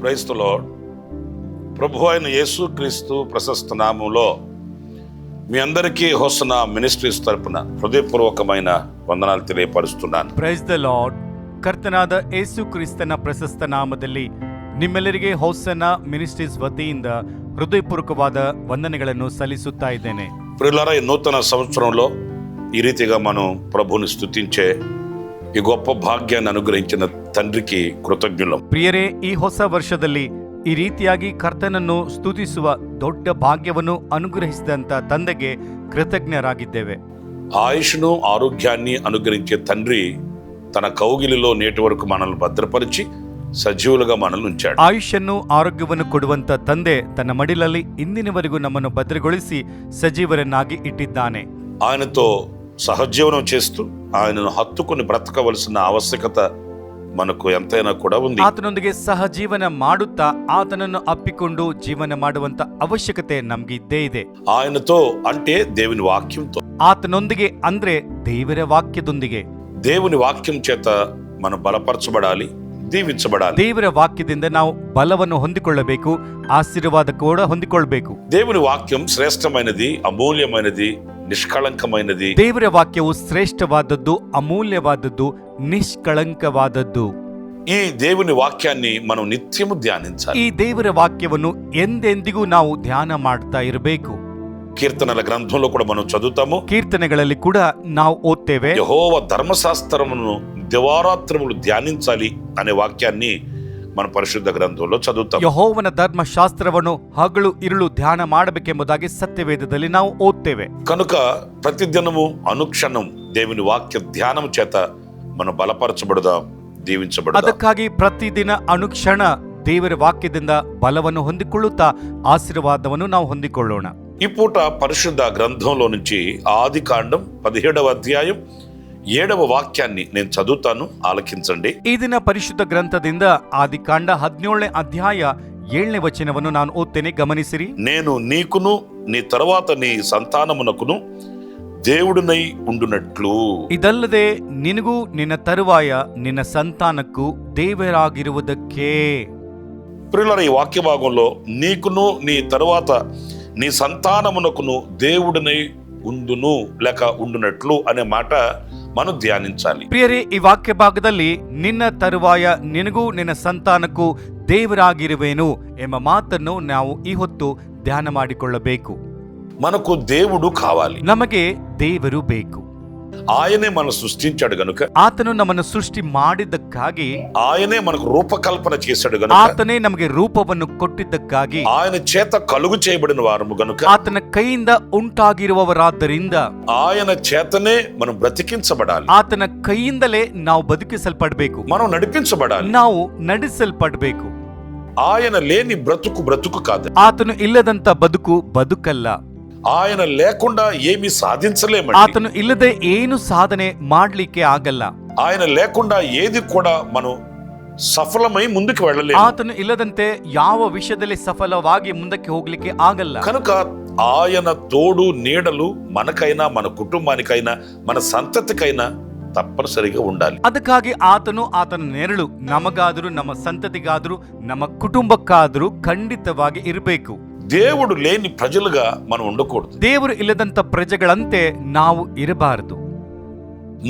Praise the lord. ప్రభు అయిన యేసుక్రీస్తు ప్రశస్త నామములో మీ అందరికీ హోసన్నా మినిస్ట్రీస్ తరపున హృదయపూర్వకమైన వందనాలు తెలియపరుస్తున్నాను. Praise the lord. ಕರ್ತನಾದ ಯೇಸು ಕ್ರಿಸ್ತನ ಪ್ರಶಸ್ತ ನಾಮದಲ್ಲಿ ನಿಮ್ಮೆಲ್ಲರಿಗೆ ಹೋಸನ್ನ ಮಿನಿಸ್ಟ್ರೀಸ್ ವತಿಯಿಂದ ಹೃದಯಪೂರ್ವಕವಾದ ವಂದನೆಗಳನ್ನು ಸಲ್ಲಿಸುತ್ತಾ ಇದ್ದೇನೆ. ప్రియులారా, ఈ నూతన సంవత్సరంలో ఈ రీతిగా మనం ప్రభువుని స్తుతించే ఈ గొప్ప భాగ్యాన్ని అనుగ్రహించిన తండ్రికి కృతజ్ఞులం. ಪ್ರಿಯರೇ, ಈ ಹೊಸ ವರ್ಷದಲ್ಲಿ ಈ ರೀತಿಯಾಗಿ ಕರ್ತನನ್ನು ಸ್ತುತಿಸುವ ದೊಡ್ಡ ಭಾಗ್ಯವನ್ನು ಅನುಗ್ರಹಿಸಿದಂತ ತಂದೆಗೆ ಕೃತಜ್ಞರಾಗಿದ್ದೇವೆ. ఆయుష్ను ఆరోగ్యాన్ని అనుగ్రహించే తండ్రి తన కౌగిలిలో నేటి వరకు మనల్ని భద్రపరిచి సజీవులుగా మనల్ని ఉంచాడు. ಆಯುಷ್ಯನ್ನು ಆರೋಗ್ಯವನ್ನು ಕೊಡುವಂತ ತಂದೆ ತನ್ನ ಮಡಿಲಲ್ಲಿ ಇಂದಿನವರೆಗೂ ನಮ್ಮನ್ನು ಭದ್ರಗೊಳಿಸಿ ಸಜೀವರನ್ನಾಗಿ ಇಟ್ಟಿದ್ದಾನೆ. ఆయనతో సహజీవనం చేస్తూ ఆయనను హత్తుకుని బ్రతకవలసిన ఆవశ్యకత మనకు ఎంతైనా కూడా ఉంది. ಆತನೊಂದಿಗೆ ಸಹಜೀವನ ಮಾಡುತ್ತಾ ಆತನನ್ನು ಅಪ್ಪಿಕೊಂಡು ಜೀವನ ಮಾಡುವಂತ ಅವಶ್ಯಕತೆ ನಮ್ಗೆ ಇದ್ದೇ ಇದೆ. ఆయనతో అంటే దేవుని వాక్యంతో, ಆತನೊಂದಿಗೆ ಅಂದ್ರೆ ದೇವರ ವಾಕ್ಯದೊಂದಿಗೆ. దేవుని వాక్యం చేత మనం బలపరచబడాలి, దీవించబడాలి. ದೇವರ ವಾಕ್ಯದಿಂದ ನಾವು ಬಲವನ್ನು ಹೊಂದಿಕೊಳ್ಳಬೇಕು, ಆಶೀರ್ವಾದ ಕೂಡ ಹೊಂದಿಕೊಳ್ಳಬೇಕು. దేవుని వాక్యం శ్రేష్టమైనది, అమూల్యమైనది, నిష్కళంకమైనది. ದೇವರ ವಾಕ್ಯವು ಶ್ರೇಷ್ಠವಾದದ್ದು, ಅಮೂಲ್ಯವಾದದ್ದು, ನಿಷ್ಕಳಂಕವಾದದ್ದು. ఈ దేవుని వాక్యాన్ని మనం నిత్యము ధ్యానించాలి. ಈ ದೇವರ ವಾಕ್ಯವನ್ನು ಎಂದೆಂದಿಗೂ ನಾವು ಧ್ಯಾನ ಮಾಡ್ತಾ ಇರಬೇಕು. కీర్తనల గ్రంథంలో కూడా మనం చదువుతాము. ಕೀರ್ತನೆಗಳಲ್ಲಿ ಕೂಡ ನಾವು ಓದ್ತೇವೆ, యెహోవా ధర్మశాస్త్రమును దివారాత్రములు ధ్యానించాలి అనే వాక్యాన్ని మన పరిశుద్ధ గ్రంథంలో చదువుతాం. ಯೆಹೋವನ ಧರ್ಮಶಾಸ್ತ್ರವನ್ನು ಹಗಲು ಇರುಳು ಧ್ಯಾನ ಮಾಡಬೇಕೆಂಬುದಾಗಿ ಸತ್ಯವೇದದಲ್ಲಿ ನಾವು ಓದ್ತೇವೆ. కనుక ప్రతిదినము అనుక్షణం దేవుని వాక్య ధ్యానం చేత మనం బలపరచబడదాం, దీవించబడదాం. ಅದಕ್ಕಾಗಿ ಪ್ರತಿದಿನ ಅನುಕ್ಷಣ ದೇವರ ವಾಕ್ಯದಿಂದ ಬಲವನ್ನು ಹೊಂದಿಕೊಳ್ಳುತ್ತಾ ಆಶೀರ್ವಾದವನ್ನು ನಾವು ಹೊಂದಿಕೊಳ್ಳೋಣ. ఈ పూట పరిశుద్ధ గ్రంథంలో నుంచి ఆది కాండం 17వ అధ్యాయం 7వ వాక్యాన్ని నేను చదువుతాను, ఆలకించండి. ಈ ದಿನ ಪರಿಶುದ್ಧ ಗ್ರಂಥದಿಂದ ಆದಿಕಾಂಡ 17ನೇ ಅಧ್ಯಾಯ 7ನೇ ವಚನವನ್ನು ನಾನು ಓದ್ತೇನೆ, ಗಮನಿಸಿರಿ. నేను నీకును నీ తరువాత నీ సంతానమునకును దేవుడునై ఉండునట్లు. ಇದಲ್ಲದೆ ನಿನಗೂ ನಿನ್ನ ತರುವಾಯ ನಿನ್ನ ಸಂತಾನಕ್ಕೂ ದೇವರಾಗಿರುವುದಕ್ಕೆ. ప్రియులారా, ఈ వాక్య భాగంలో నీకును నీ తరువాత నీ సంతానమునకును దేవుడినై ఉండును లేక ఉండునట్లు అనే మాట మనం ధ్యానించాలి. ಪ್ರಿಯರೇ, ಈ ವಾಕ್ಯ ಭಾಗದಲ್ಲಿ ನಿನ್ನ ತರುವಾಯ ನಿನಗೂ ನಿನ್ನ ಸಂತಾನಕ್ಕೂ ದೇವರಾಗಿರುವೇನು ಎಂಬ ಮಾತನ್ನು ನಾವು ಈ ಹೊತ್ತು ಧ್ಯಾನ ಮಾಡಿಕೊಳ್ಳಬೇಕು. మనకు దేవుడు కావాలి, ನಮಗೆ ದೇವರು ಬೇಕು. ఆయనే మనం సృష్టించాడు గనుక, ಆತನು ನಮ್ಮನ್ನು ಸೃಷ್ಟಿ ಮಾಡಿದ್ದಕ್ಕಾಗಿ, ఆయనే మనకు రూపకల్పన చేశాడు గనుక, ಆತನೇ ನಮಗೆ ರೂಪವನ್ನು ಕೊಟ್ಟಿದ್ದಕ್ಕಾಗಿ, ఆయన చేత కలుగు చేయబడిన వారము గనుక, ಆತನ ಕೈಯಿಂದ ಉಂಟಾಗಿರುವವರಾದ್ದರಿಂದ, ఆయన చేతనే మనం బ్రతికించబడాలి, ಆತನ ಕೈಯಿಂದಲೇ ನಾವು ಬದುಕಿಸಲ್ಪಡಬೇಕು, మనం నడిపించబడాలి. ನಾವು ನಡೆಸಲ್ಪಡಬೇಕು. ఆయన లేని బ్రతుకు బ్రతుకు కాదు. ಆತನು ಇಲ್ಲದಂತ ಬದುಕು ಬದುಕಲ್ಲ. ఆయన లేకుండా ఏమీ సాధించలేమండి. ಆತನು ಇಲ್ಲದೆ ಏನು ಸಾಧನೆ ಮಾಡ್ಲಿಕ್ಕೆ ಆಗಲ್ಲ. ఆయన లేకుండా ఏది కూడా మనం సఫలమై ముందుకు వెళ్ళలేము. ಆತನು ಇಲ್ಲದಂತೆ ಯಾವ ವಿಷಯದಲ್ಲಿ ಸಫಲವಾಗಿ ಮುಂದಕ್ಕೆ ಹೋಗ್ಲಿಕ್ಕೆ ಆಗಲ್ಲ. కనుక ఆయన తోడు నీడలు మనకైనా మన కుటుంబానికైనా మన సంతతికైనా తప్పనిసరిగా ఉండాలి. ಅದಕ್ಕಾಗಿ ಆತನು ಆತನ ನೆರಳು ನಮಗಾದರೂ ನಮ್ಮ ಸಂತತಿಗಾದರೂ ನಮ್ಮ ಕುಟುಂಬಕ್ಕಾದರೂ ಖಂಡಿತವಾಗಿ ಇರಬೇಕು. దేవుడు లేని ప్రజలుగా మనం ఉండకూడదు. ದೇವರು ಇಲ್ಲದಂತ ಪ್ರಜೆಗಳಂತೆ ನಾವು ಇರಬಾರದು.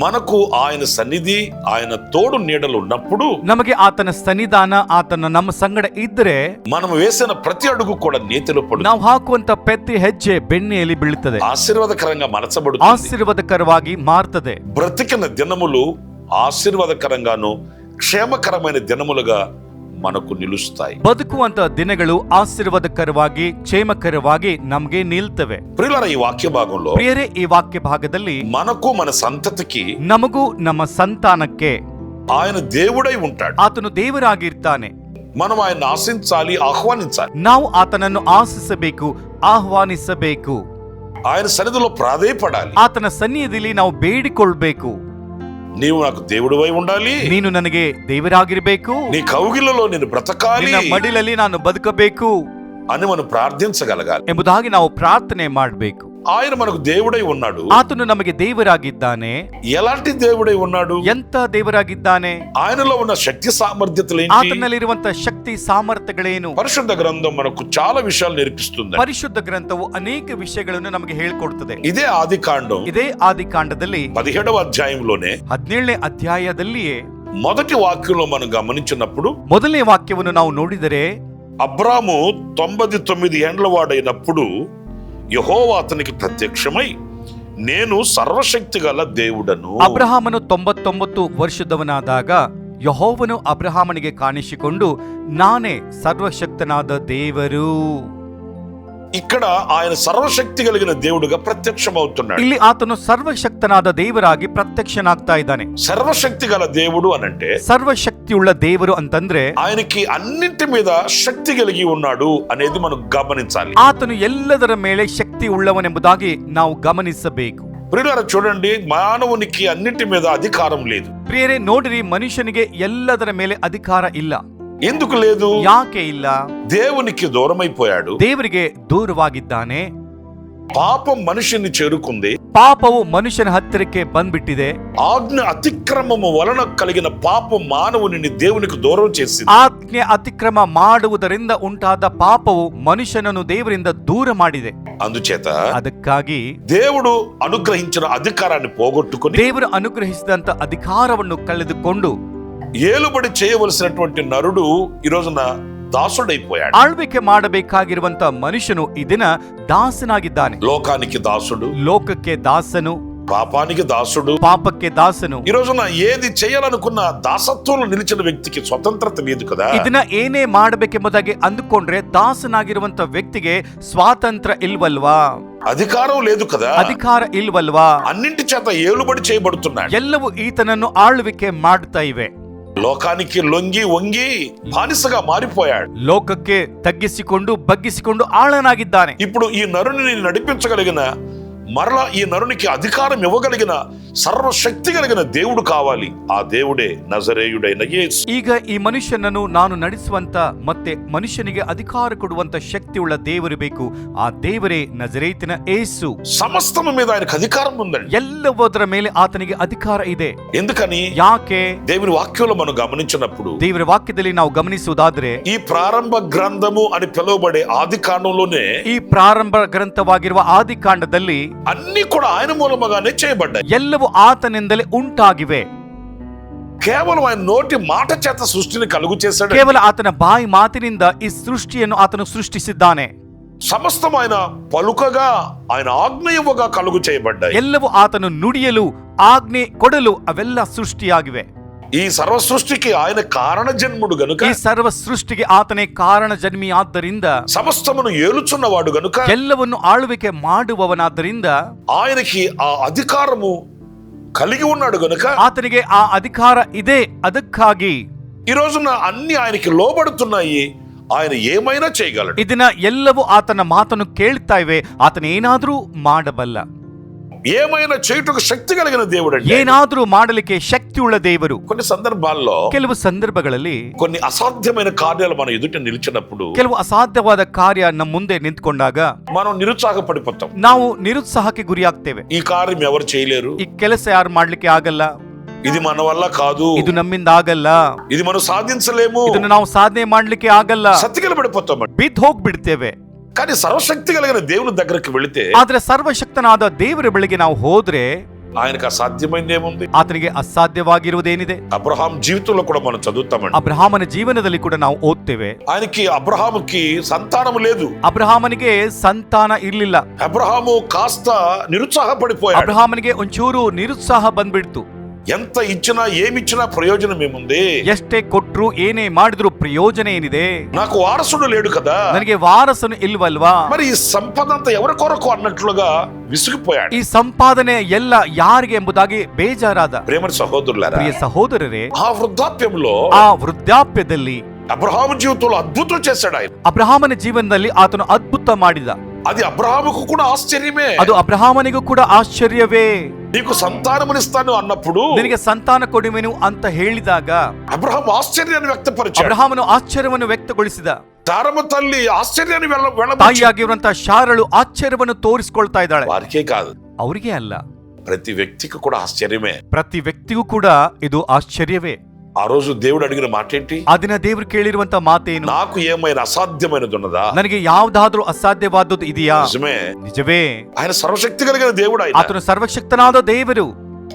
మనకు ఆయన సన్నిధి, ఆయన తోడు నీడలు ఉన్నప్పుడు ನಮಗೆ ಆತನ ಸನ್ನಿಧಾನ, ಆತನ ನಮ್ಮ ಸಂಗಡ ಇದ್ದರೆ మనం వేసిన ప్రతి అడుగు కూడా నీతిలో పడు, ನಾವು ಹಾಕುವಂತ ಪ್ರತಿ ಹೆಜ್ಜೆ ಬೆಣ್ಣೆಯಲ್ಲಿ ಬೀಳುತ್ತದೆ, ఆశీర్వాదకరంగా మలచబడుతుంది, ಆಶೀರ್ವಾದಕರವಾಗಿ ಮಾರ್ತದೆ. బ్రతికిన దినములు ఆశీర్వాదకరంగాను క్షేమకరమైన దినములుగా మనకు నిలుస్తాయి. ಬದುಕುವಂತ ದಿನಗಳು ಆಶೀರ್ವಾದಕರವಾಗಿ ಕ್ಷೇಮಕರವಾಗಿ ನಮ್ಗೆ ನಿಲ್ತವೆ. ప్రియులారా, ఈ వాక్య భాగంలో ಪ್ರಿಯರೇ, ಈ ವಾಕ್ಯ ಭಾಗದಲ್ಲಿ మనకు మన సంతతికి ನಮಗೂ ನಮ್ಮ ಸಂತಾನಕ್ಕೆ ఆయన దేవుడై ఉంటాడు. ಆತನು ದೇವರಾಗಿರ್ತಾನೆ. మనం ఆయన ఆశించాలి, ఆహ్వానించాలి. ನಾವು ಆತನನ್ನು ಆಶಿಸಬೇಕು, ಆಹ್ವಾನಿಸಬೇಕು. ఆయన సన్నిధిలో ప్రాధేయపడాలి. ಆತನ ಸನ್ನಿಧಿಯಲ್ಲಿ ನಾವು ಬೇಡಿಕೊಳ್ಬೇಕು. నీవు నాకు దేవుడివై ఉండాలి, ನೀನು ನನಗೆ ದೇವರಾಗಿರಬೇಕು, నీ కౌగిలలో నేను బ్రతకాలి, ನಿನ್ನ ಮಡಿಲಲ್ಲಿ ನಾನು ಬದುಕಬೇಕು అని మనం ప్రార్థించగలగాలి. ಎಂಬುದಾಗಿ ನಾವು ಪ್ರಾರ್ಥನೆ ಮಾಡಬೇಕು. ఆయన మనకు దేవుడై ఉన్నాడు. ಆತನು ನಮಗೆ ದೇವರಾಗಿದ್ದಾನೆ. ఎలాంటి దేవుడై ఉన్నాడు? ಎಂತ ದೇವರಾಗಿದ್ದಾನೆ? ఆయనలో ఉన్న శక్తి సామర్థ్యతలు ఏంటి? ಆತನಲ್ಲಿರುವಂತಹ ಶಕ್ತಿ ಸಾಮರ್ಥ್ಯಗಳೇನು? పరిశుద్ధ గ్రంథం మనకు చాలా విషయాలు నేర్పిస్తుంది. ಪರಿಶುದ್ಧ ಗ್ರಂಥವು ಅನೇಕ ವಿಷಯಗಳನ್ನು ನಮಗೆ ಹೇಳಿಕೊಡುತ್ತದೆ. ఇదే ఆదికాండం ಇದೇ ಆದಿಕಾಂಡದಲ್ಲಿ 17వ అధ్యాయంలోనే 17ನೇ ಅಧ್ಯಾಯದಲ್ಲಿಯೇ మొదటి వాక్యంలో మనం గమనించినప్పుడు ಮೊದಲನೇ ವಾಕ್ಯವನ್ನು ನಾವು ನೋಡಿದರೆ, అబ్రాము 99 ఏండ్ల వాడైనప్పుడు యెహోవా అతనికి ప్రత్యక్షమై, నేను సర్వశక్తి గల దేవుడను. ಅಬ್ರಹಾಮನು 99 ವರ್ಷದವನಾದಾಗ ಯೆಹೋವನು ಅಬ್ರಹಾಮನಿಗೆ ಕಾಣಿಸಿಕೊಂಡು, ನಾನೇ ಸರ್ವಶಕ್ತನಾದ ದೇವರು. ఇక్కడ ఆయన సర్వశక్తి కలిగిన దేవుడుగా ప్రత్యక్షమవుతున్నాడు. ಇಲ್ಲಿ ಆತನು ಸರ್ವಶಕ್ತನಾದ ದೇವರಾಗಿ ಪ್ರತ್ಯಕ್ಷನಾಗ್ತಾ ಇದ್ದಾನೆ. సర్వశక్తి గల దేవుడు అనంటే ಸರ್ವಶಕ್ತಿಯುಳ್ಳ ದೇವರು ಅಂತಂದ್ರೆ ఆయనకి అన్నింటి మీద శక్తి కలిగి ఉన్నాడు అనేది మనం గమనించాలి. ಆತನು ಎಲ್ಲದರ ಮೇಲೆ ಶಕ್ತಿ ಉಳ್ಳವನೆಂಬುದಾಗಿ ನಾವು ಗಮನಿಸಬೇಕು. ప్రియులారా చూడండి, మానవునికి అన్నింటి మీద అధికారం లేదు. ಪ್ರಿಯರೇ ನೋಡಿರಿ, ಮನುಷ್ಯನಿಗೆ ಎಲ್ಲದರ ಮೇಲೆ ಅಧಿಕಾರ ಇಲ್ಲ. ఎందుకు లేదు? ಯಾಕೆ ಇಲ್ಲ? దేవునికి దూరమైపోయాడు. ದೇವರಿಗೆ ದೂರವಾಗಿದ್ದಾನೆ. పాపం మనిషిని చేరుకుంది. ಪಾಪವು ಮನುಷ್ಯನ ಹತ್ತಿರಕ್ಕೆ ಬಂದ್ಬಿಟ್ಟಿದೆ. ఆజ్ఞ అతిక్రమము వలన కలిగిన పాపం మానవుని దేవునికి దూరం చేసింది. ಆಜ್ಞೆ ಅತಿಕ್ರಮ ಮಾಡುವುದರಿಂದ ಉಂಟಾದ ಪಾಪವು ಮನುಷ್ಯನನ್ನು ದೇವರಿಂದ ದೂರ ಮಾಡಿದೆ. అందుచేత ಅದಕ್ಕಾಗಿ దేవుడు అనుగ్రహించిన అధికారాన్ని పోగొట్టుకుని, ದೇವರು ಅನುಗ್ರಹಿಸಿದಂತ ಅಧಿಕಾರವನ್ನು ಕಳೆದುಕೊಂಡು ఏలుబడి చేయవలసినటువంటి నరుడు ఈ రోజున దాసుడైపోయాడు. ಆಳ್ವಿಕೆ ಮಾಡಬೇಕಾಗಿರುವಂತ ಮನುಷ್ಯನು ಈ ದಿನ ದಾಸನಾಗಿದ್ದಾನೆ. లోకానికి దాసుడు, ಲೋಕಕ್ಕೆ ದಾಸನು, పాపానికి దాసుడు, ಪಾಪಕ್ಕೆ ದಾಸನು. ఈ రోజున ఏది చేయాలనుకున్న దాసత్వంలో నిలిచిన వ్యక్తికి స్వతంత్రత లేదు కదా. ಇದನ್ನ ಏನೇ ಮಾಡಬೇಕೆಂಬುದಾಗಿ ಅಂದುಕೊಂಡ್ರೆ ದಾಸನಾಗಿರುವಂತ ವ್ಯಕ್ತಿಗೆ ಸ್ವಾತಂತ್ರ್ಯ ಇಲ್ವಲ್ವಾ? అధికారం లేదు కదా. ಅಧಿಕಾರ ಇಲ್ವಲ್ವಾ? అన్నింటి చేత ఏలుబడి చేయబడుతున్నాడు. ಎಲ್ಲವೂ ఈತನನ್ನು ಆಳ್ವಿಕೆ ಮಾಡ್ತಾ ಇವೆ. లోకానికి లొంగి వంగి బానిసగా మారిపోయాడు. ಲೋಕಕ್ಕೆ ತಗ್ಗಿಸಿಕೊಂಡು ಬಗ್ಗಿಸಿಕೊಂಡು ಆಳನಾಗಿದ್ದಾನೆ. ఇప్పుడు ఈ నరుని నడిపించగలిగిన, మరలా ఈ నరునికి అధికారం ఇవ్వగలిగిన సర్వశక్తి కలిగిన దేవుడు కావాలి. ఆ దేవుడే నజరేయుడైన యేసు. ಈಗ ಈ ಮನುಷ್ಯನನ್ನು ನಾನು ನಡೆಸುವಂತ ಮತ್ತೆ ಮನುಷ್ಯನಿಗೆ ಅಧಿಕಾರ ಕೊಡುವಂತ ಶಕ್ತಿಯುಳ್ಳ ದೇವರು ಬೇಕು. ಆ ದೇವರೇ ನಜರೇತಿನ ಯೇಸು. సమస్తము మీద ఆయనకు అధికారం ఉందండి. ಎಲ್ಲವದರ ಮೇಲೆ ಆತನಿಗೆ ಅಧಿಕಾರ ಇದೆ. ఎందుకని? ಯಾಕೆ? దేవుని వాక్యంలో మనం గమనించినప్పుడు, ದೇವರ ವಾಕ್ಯದಲ್ಲಿ ನಾವು ಗಮನಿಸುವುದಾದ್ರೆ, ఈ ప్రారంభ గ్రంథము అని పిలువబడే ఆది కాండంలోనే ಈ ಪ್ರಾರಂಭ ಗ್ರಂಥವಾಗಿರುವ ಆದಿಕಾಂಡದಲ್ಲಿ అన్ని కూడా ఆయన మూలముగానే చేయబడ్డాయి. ಎಲ್ಲವೂ ಆತನಿಂದಲೇ ಉಂಟಾಗಿವೆ. కేవలం ఆయన నోటి మాట చేత సృష్టిని కలుగు చేశాడు. ಕೇವಲ ಆತನ ಬಾಯಿ ಮಾತಿನಿಂದ ಈ ಸೃಷ್ಟಿಯನ್ನು ಆತನು ಸೃಷ್ಟಿಸಿದ್ದಾನೆ. సమస్తం ఆయన పలుకగా, ఆయన ఆజ్ఞ ఇవ్వగా కలుగు చేయబడ్డాయి. ಎಲ್ಲವೂ ಆತನು ನುಡಿಯಲು ಆಜ್ಞೆ ಕೊಡಲು ಅವೆಲ್ಲ ಸೃಷ್ಟಿಯಾಗಿವೆ. ఈ సర్వ సృష్టికి ఆయన కారణ జన్ముడు గనుక, ಈ ಸರ್ವ ಸೃಷ್ಟಿಗೆ ಆತನೇ ಕಾರಣ ಜನ್ಮಿ ಆದ್ದರಿಂದ, సమస్తమును ఏలుచున్నవాడు గనుక, ಎಲ್ಲವನ್ನು ಆಳ್ವಿಕೆ ಮಾಡುವವನಾದ್ದರಿಂದ ఆయనకి ఆ అధికారము కలిగి ఉన్నాడు గనుక, ಆತನಿಗೆ ಆ ಅಧಿಕಾರ ಇದೆ. ಅದಕ್ಕಾಗಿ ఈ రోజున అన్ని ఆయనకి లోబడుతున్నాయి. ఆయన ఏమైనా చేయగలడు. ಇದನ್ನ ಎಲ್ಲವೂ ಆತನ ಮಾತನ್ನು ಕೇಳ್ತಾ ಇವೆ. ಆತನೇನಾದ್ರೂ ಮಾಡಬಲ್ಲ. ఏమైనా చేయుటకు శక్తి కలిగిన దేవుడు అండి. ಏನಾದ್ರೂ ಮಾಡಲಿಕ್ಕೆ ಶಕ್ತಿಯುಳ್ಳ ದೇವರು. కొన్ని సందర్భాల్లో, ಕೆಲವು ಸಂದರ್ಭಗಳಲ್ಲಿ కొన్ని అసాధ్యమైన కార్యాలు మన ఎదుట నిలిచినప్పుడు, ಕೆಲವು ಅಸಾಧ್ಯವಾದ ಕಾರ್ಯ ನಮ್ಮ ಮುಂದೆ ನಿಂತ್ಕೊಂಡಾಗ మనం నిరుత్సాహపడిపోతాం. ನಾವು ನಿರುತ್ಸಾಹಕ್ಕೆ ಗುರಿಯಾಗ್ತೇವೆ. ఈ కార్యం ఎవరు చేయలేరు, ಈ ಕೆಲಸ ಯಾರು ಮಾಡ್ಲಿಕ್ಕೆ ಆಗಲ್ಲ, ఇది మన వల్ల కాదు, ಇದು ನಮ್ಮಿಂದ ಆಗಲ್ಲ, ఇది మనం సాధించలేము, ಇದನ್ನು ನಾವು ಸಾಧನೆ ಮಾಡ್ಲಿಕ್ಕೆ ಆಗಲ್ಲ, సత్తిగల పడిపోతాం. ಬಿದ್ದು ಹೋಗ್ಬಿಡ್ತೇವೆ. కానీ సర్వశక్తి కలిగిన దేవుని దగ్గరికి వెళితే, ಆದ್ರೆ ಸರ್ವಶಕ್ತನಾದ ದೇವರ ಬಳಿಗೆ ನಾವು ಹೋದ್ರೆ ఆయనకు అసాధ్యమైనది ఏముంది? ಆತನಿಗೆ ಅಸಾಧ್ಯವಾಗಿರುವುದೇನಿದೆ? అబ్రహాం జీవితంలో కూడా మనం చదువుతామండి. ಅಬ್ರಹಾಮನ ಜೀವನದಲ್ಲಿ ಕೂಡ ನಾವು ಓದ್ತೇವೆ. అబ్రహాముకి సంతానము లేదు. ಅಬ್ರಹಾಮನಿಗೆ ಸಂತಾನ ಇರ್ಲಿಲ್ಲ. అబ్రహాము కాస్త నిరుత్సాహపడిపోయాడు. ಅಬ್ರಹಾಮನಿಗೆ ಒಂಚೂರು ನಿರುತ್ಸಾಹ ಬಂದ್ಬಿಡ್ತು. ఎంత ఇచ్చినా ఏమిచ్చినా ప్రయోజనం ఏముంది? ಎಷ್ಟೇ ಕೊಟ್ರು ಏನೇ ಮಾಡಿದ್ರು ಪ್ರಯೋಜನ ಏನಿದೆ? నాకు వారసుడు లేడు కదా, ನನಗೆ ವಾರಸನು ಇಲ್ವಲ್ವಾ? మరి ఈ సంపద అంతా ఎవరి కొరకు అన్నట్లుగా విసిగిపోయాడు. ಈ ಸಂಪಾದನೆ ಎಲ್ಲ ಯಾರಿಗೆ ಎಂಬುದಾಗಿ ಬೇಜಾರಾದ. ప్రేమ సహోదరులారా, ಪ್ರಿಯ ಸಹೋದರರೇ, ఆ వృద్ధాప్యంలో, ಆ ವೃದ್ಧಾಪ್ಯದಲ್ಲಿ అబ్రహాము జీవితంలో అద్భుతం చేశాడు ఆయన. ಅಬ್ರಹಾಮನ ಜೀವನದಲ್ಲಿ ಆತನು ಅದ್ಭುತ ಮಾಡಿದ. అది అబ్రహాముకు కూడా ఆశ్చర్యమే. ಅದು ಅಬ್ರಹಾಮನಿಗೂ ಕೂಡ ಆಶ್ಚರ್ಯವೇ. నీకు సంతానమునిస్తాను అన్నప్పుడు, ನಿನಗೆ ಸಂತಾನ ಕೊಡುವೆನು ಅಂತ ಹೇಳಿದಾಗ అబ్రహాము ఆశ్చర్యాన్ని వ్యక్తపరిచాడు. ಅಬ್ರಹಾಮನು ಆಶ್ಚರ್ಯವನ್ನು ವ್ಯಕ್ತಗೊಳಿಸಿದ. తారమ్మ తల్లి ఆశ్చర్యాన్ని ತಾಯಿಯಾಗಿರುವಂತಹ ಶಾರಳು ಆಶ್ಚರ್ಯವನ್ನು ತೋರಿಸಿಕೊಳ್ತಾ ಇದ್ದಾಳೆ. వారికే కాదు, ಅವರಿಗೆ ಅಲ್ಲ, ప్రతి వ్యక్తికి కూడా ఆశ్చర్యమే. ಪ್ರತಿ ವ್ಯಕ್ತಿಗೂ ಕೂಡ ಇದು ಆಶ್ಚರ್ಯವೇ. ఆ రోజు దేవుడు అడిగిన మాట ఏంటి? ಆ ದಿನ ದೇವರು ಕೇಳಿರುವಂತ ಮಾತೇನು? నాకు ఏమైనా అసాధ్యమైనది ఉన్నదా? ನನಗೆ ಯಾವ್ದಾದ್ರೂ ಅಸಾಧ್ಯವಾದದ್ದು ಇದೆಯಾ? నిజమే, ನಿಜವೇ. ఆయన సర్వశక్తి కలిగిన దేవుడు. ಆತನು ಸರ್ವಶಕ್ತನಾದ ದೇವರು.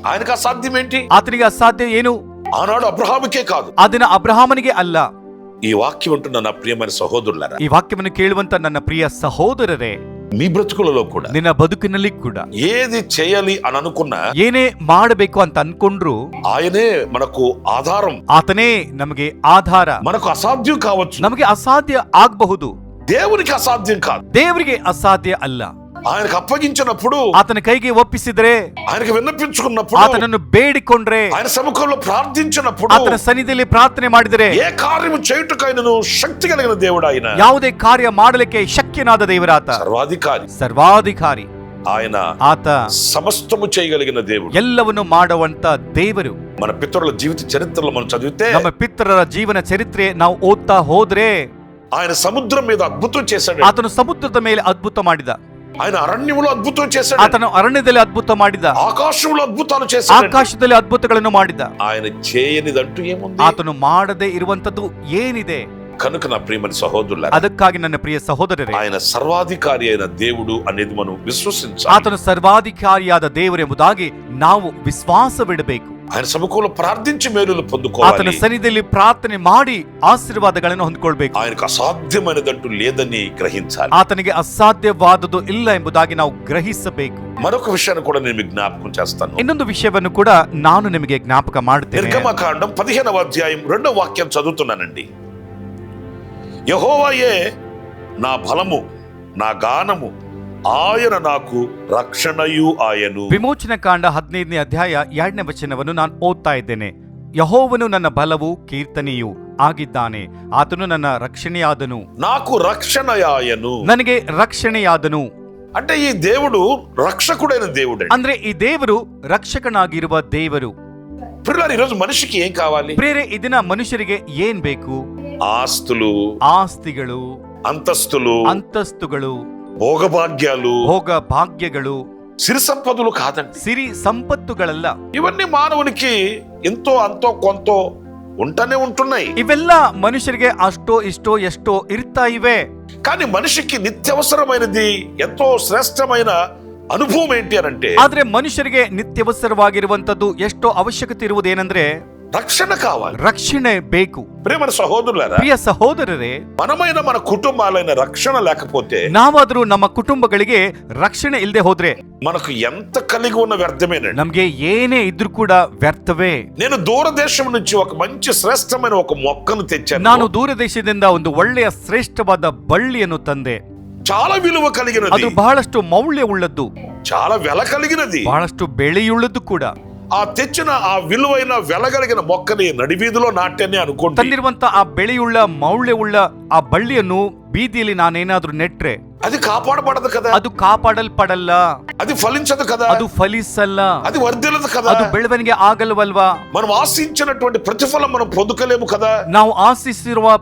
ఆయనకు అసాధ్యం ఏంటి? ಆತನಿಗೆ ಅಸಾಧ್ಯ ಏನು? ఆనాడు అబ్రహాముకే కాదు, ಆ ದಿನ ಅಬ್ರಹಾಮನಿಗೆ ಅಲ್ಲ. ఈ వాక్యం ఉంటున్న నా ప్రియమైన సహోదరులారా, ಈ ವಾಕ್ಯವನ್ನು ಕೇಳುವಂತ ನನ್ನ ಪ್ರಿಯ ಸಹೋದರರೇ, మీ బ్రతుకులలో కూడా, ನಿನ್ನ ಬದುಕಿನಲ್ಲಿ ಕೂಡ ఏది చేయాలి అని అనుకున్నా ಏನೇ ಮಾಡಬೇಕು ಅಂತ ಅನ್ಕೊಂಡ್ರು ఆయనే మనకు ఆధారం. ಆತನೇ ನಮಗೆ ಆಧಾರ. మనకు అసాధ్యం కావచ్చు, ನಮಗೆ ಅಸಾಧ್ಯ ಆಗಬಹುದು, దేవునికి అసాధ్యం కాదు. ದೇವರಿಗೆ ಅಸಾಧ್ಯ ಅಲ್ಲ. ఆయనకు అప్పగించినప్పుడు, ಆತನ ಕೈಗೆ ಒಪ್ಪಿಸಿದ್ರೆ, ఆయనకు విన్నపించుకున్నప్పుడు, ಆತನನ್ನು ಬೇಡಿಕೊಂಡ್ರೆ, ఆయన సముఖంలో ప్రార్థించినప్పుడు, ಆತನ ಸನ್ನಿಧಿಯಲ್ಲಿ ಪ್ರಾರ್ಥನೆ ಮಾಡಿದರೆ, ఏ కార్యము చేయుటకైనను శక్తి కలిగిన దేవుడు ఆయన. ಯಾವುದೇ ಕಾರ್ಯ ಮಾಡಲಿಕ್ಕೆ ಶಕ್ಯನಾದ ದೇವರಾತ, సర్వాధికారి, ಸರ್ವಾಧಿಕಾರಿ. ఆయన ಆತ సమస్తము చేయగలిగిన దేవుడు, ಎಲ್ಲವನ್ನು ಮಾಡುವಂತ ದೇವರು. మన పితరుల జీవిత చరిత్రలో మనం చదివితే, ನಮ್ಮ ಪಿತರರ ಜೀವನ ಚರಿತ್ರೆ ನಾವು ಓದ್ತಾ ಹೋದ್ರೆ, ఆయన సముద్రం మీద అద్భుతం చేశాడు. ಆತನು ಸಮುದ್ರದ ಮೇಲೆ ಅದ್ಭುತ ಮಾಡಿದ. ఆయన అరణ్యములో అద్భుతం చేశాడు. ಆತನು ಅರಣ್ಯದಲ್ಲಿ ಅದ್ಭುತ ಮಾಡಿದ. ఆకాశంలో అద్భుతాలు చేశాడు. ಆಕಾಶದಲ್ಲಿ ಅದ್ಭುತಗಳನ್ನು ಮಾಡಿದ. ఆయన చేయనిదంటూ ఏముంది? ಆತನು ಮಾಡದೇ ಇರುವಂತದ್ದು ಏನಿದೆ? కనుక నా ప్రియమైన సహోదరులారా, ಅದಕ್ಕಾಗಿ ನನ್ನ ಪ್ರಿಯ ಸಹೋದರರೇ, ఆయన సర్వాధికారి అయిన దేవుడు అనేది మనం విశ్వసించాలి. ಆತನು ಸರ್ವಾಧಿಕಾರಿಯಾದ ದೇವರೆಂಬುದಾಗಿ ನಾವು ವಿಶ್ವಾಸವಿಡಬೇಕು. ఆయన సముఖంలో ప్రార్థించి మేలులు ಆತನ పొందుకోవాలి. ಸನ್ನಿಧಿಯಲ್ಲಿ ಪ್ರಾರ್ಥನೆ ಮಾಡಿ ಆಶೀರ್ವಾದಗಳನ್ನು ಹೊಂದಿಕೊಳ್ಬೇಕು. ఆయనకు అసాధ్యమైనదంటూ లేదని గ్రహించాలి. ಆತನಿಗೆ ಅಸಾಧ್ಯವಾದುದು ಇಲ್ಲ ಎಂಬುದಾಗಿ ನಾವು ಗ್ರಹಿಸಬೇಕು. మరొక విషయాన్ని కూడా నేను మీకు జ్ఞాపకం చేస్తాను. ಇನ್ನೊಂದು ವಿಷಯವನ್ನು ಕೂಡ ನಾನು ನಿಮಗೆ ಜ್ಞಾಪಕ ಮಾಡುತ್ತೇನೆ. నిర్గమకాండం 15వ అధ్యాయం 2వ వాక్యం చదువుతున్నానండి. యెహోవాయే నా బలము, నా గానము, ఆయన నాకు రక్షణయు ఆయను. ವಿಮೋಚನ ಕಾಂಡ 15ನೇ ಅಧ್ಯಾಯ 2ನೇ ವಚನವನ್ನು ನಾನು ಓದ್ತಾ ಇದ್ದೇನೆ. ಯೆಹೋವನು ನನ್ನ ಬಲವು, ಕೀರ್ತನೆಯು ಆಗಿದ್ದಾನೆ, ಆತನು ನನ್ನ ರಕ್ಷಣೆಯಾದನು. నాకు రక్షణయాయను. ನನಗೆ ರಕ್ಷಣೆಯಾದನು అంటే ఈ దేవుడు రక్షకుడైన దేవుడు. ಅಂದ್ರೆ ಈ ದೇವರು ರಕ್ಷಕನಾಗಿರುವ ದೇವರು. పిల్లలు, ఈరోజు మనిషికి ఏం కావాలి? ಪ್ರೇರೆ, ಈ ದಿನ ಮನುಷ್ಯರಿಗೆ ಏನ್ ಬೇಕು? ఆస్తులు, ಆಸ್ತಿಗಳು, అంతస్తులు, ಅಂತಸ್ತುಗಳು, భోగభాగ్యాలు, ಭೋಗ ಭಾಗ್ಯಗಳು, సిరి సంపదలు కాదండి. ಸಿರಿ ಸಂಪತ್ತುಗಳಲ್ಲ. ఇవన్నీ మానవునికి ఎంతో అంతో కొంతో ఉంటానే ఉంటున్నాయి. ಇವೆಲ್ಲ ಮನುಷ್ಯರಿಗೆ ಅಷ್ಟೋ ಇಷ್ಟೋ ಎಷ್ಟೋ ಇರ್ತಾ ಇವೆ. కానీ మనిషికి నిత్యవసరమైనది, ఎంతో శ్రేష్టమైన అనుభవం ఏంటి అనంటే, ಆದ್ರೆ ಮನುಷ್ಯರಿಗೆ ನಿತ್ಯವಸರವಾಗಿರುವಂತದ್ದು ಎಷ್ಟೋ ಅವಶ್ಯಕತೆ ಇರುವುದೇನೆಂದ್ರೆ రక్షణ కావాలి. ರಕ್ಷಣೆ ಬೇಕು. ప్రియమైన సహోదరులారా, ಪ್ರಿಯ ಸಹೋದರರೇ, మనమైన మన కుటుంబాలైన రక్షణ లేకపోతే, ನಾವಾದ್ರೂ ನಮ್ಮ ಕುಟುಂಬಗಳಿಗೆ ರಕ್ಷಣೆ ಇಲ್ಲದೆ ಹೋದ್ರೆ మనకు ఎంత కలిగి ఉన్న వ్యర్థమేనండి. ನಮ್ಗೆ ಏನೇ ಇದ್ರೂ ಕೂಡ ವ್ಯರ್ಥವೇ. నేను దూరదేశం నుంచి ఒక మంచి శ్రేష్టమైన ఒక మొక్కను తెచ్చాను. ನಾನು ದೂರ ದೇಶದಿಂದ ಒಂದು ಒಳ್ಳೆಯ ಶ್ರೇಷ್ಠವಾದ ಬಳ್ಳಿಯನ್ನು ತಂದೆ. చాలా విలువ కలిగినది, ಅದು ಬಹಳಷ್ಟು ಮೌಲ್ಯವುಳ್ಳದ್ದು, చాలా వెల కలిగినది. ಬಹಳಷ್ಟು ಬೆಳೆಯುಳ್ಳದ್ದು ಕೂಡ. ఆ తెచ్చిన ఆ విలువైన వెలగలిగిన మొక్కని నడివీధిలో నాట్యనే అనుకోండి. ತಂದಿರುವಂತ ಆ ಬೆಳೆಯುಳ್ಳ ಮೌಲ್ಯವುಳ್ಳ ಆ ಬಳ್ಳಿಯನ್ನು ಬೀದಿಯಲ್ಲಿ ನಾನೇನಾದ್ರೂ ನೆಟ್ರೆ అది కాపాడబడదు కదా, ಅದು ಕಾಪಾಡಲ್ಪಡಲ್ಲ, అది ఫలించదు కదా, ಅದು ಫಲಿಸಲ್ಲ, అది వర్ధిల్లదు కదా, ಅದು ಬೆಳವಣಿಗೆ ಆಗಲ್ವಲ್ವಾ? మనం ఆశించినటువంటి ప్రతిఫలం మనం పొందుకోలేము కదా. ನಾವು ಆಶಿಸಿರುವ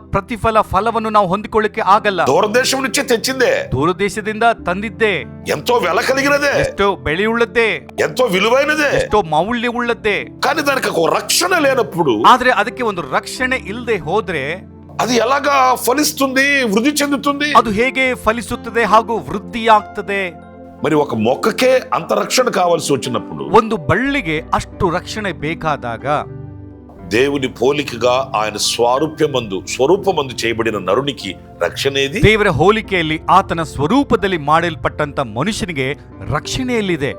ಫಲವನ್ನು ನಾವು ಹೊಂದಿಕೊಳ್ಳಿಕ್ಕೆ ಆಗಲ್ಲ. దూరదేశం నుంచే తెచ్చిందే, ದೂರ ದೇಶದಿಂದ ತಂದಿದ್ದೆ, ఎంతో వెల కలిగినదే, ಎಷ್ಟೋ ಬೆಳೆಯುಳ್ಳದ್ದೇ, ఎంతో విలువైనదే, ಎಷ್ಟೋ ಮೌಲ್ಯವುಳ್ಳದ್ದೇ. కానీ దానికి ఒక రక్షణ లేనప్పుడు, ಆದ್ರೆ ಅದಕ್ಕೆ ಒಂದು ರಕ್ಷಣೆ ಇಲ್ಲದೆ ಹೋದ್ರೆ అది ఎలాగా ఫలిస్తుంది, వృద్ధి చెందుతుంది? ಅದು ಹೇಗೆ ಫಲಿಸುತ್ತದೆ ಹಾಗೂ ವೃದ್ಧಿಯಾಗ್ತದೆ? మరి ఒక మొక్కకే అంత రక్షణ కావాల్సి వచ్చినప్పుడు, ಒಂದು ಬಳ್ಳಿಗೆ ಅಷ್ಟು ರಕ್ಷಣೆ ಬೇಕಾದಾಗ, దేవుని పోలికగా ఆయన స్వరూపమందు చేయబడిన నరునికి రక్షణ ఏది? ದೇವರ ಹೋಲಿಕೆಯಲ್ಲಿ ಆತನ ಸ್ವರೂಪದಲ್ಲಿ ಮಾಡಲ್ಪಟ್ಟಂತ ಮನುಷ್ಯನಿಗೆ ರಕ್ಷಣೆ ಎಲ್ಲಿದೆ?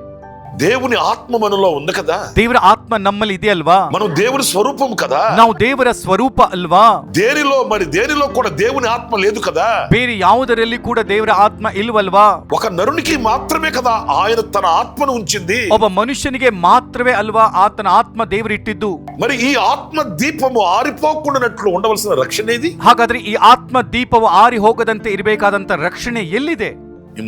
దేవుని ఆత్మ మనలో ఉంది కదా. ದೇವರ ಆತ್ಮ ನಮ್ಮಲ್ಲಿ ಇದೆ ಅಲ್ವಾ? మనం దేవుని స్వరూపం కదా. ನಾವು ದೇವರ ಸ್ವರೂಪ ಅಲ್ವಾ? దేనిలో కూడా దేవుని ఆత్మ లేదు కదా. ಬೇರೆ ಯಾವುದರಲ್ಲಿ ಕೂಡ ದೇವರ ಆತ್ಮ ಇಲ್ವಲ್ವಾ? ఒక నరునికి మాత్రమే కదా ఆయన తన ఆత్మను ఉంచింది. ಒಬ್ಬ ಮನುಷ್ಯನಿಗೆ ಮಾತ್ರವೇ ಅಲ್ವಾ ಆತನ ಆತ್ಮ ದೇವರಿಟ್ಟಿದ್ದು? మరి ఈ ఆత్మ దీపము ఆరిపోకుండానట్లు ఉండవలసిన రక్షణ ఏది? ಹಾಗಾದ್ರೆ ಈ ಆತ್ಮ ದೀಪವು ಆರಿ ಹೋಗದಂತೆ ಇರಬೇಕಾದಂತ ರಕ್ಷಣೆ ಎಲ್ಲಿದೆ?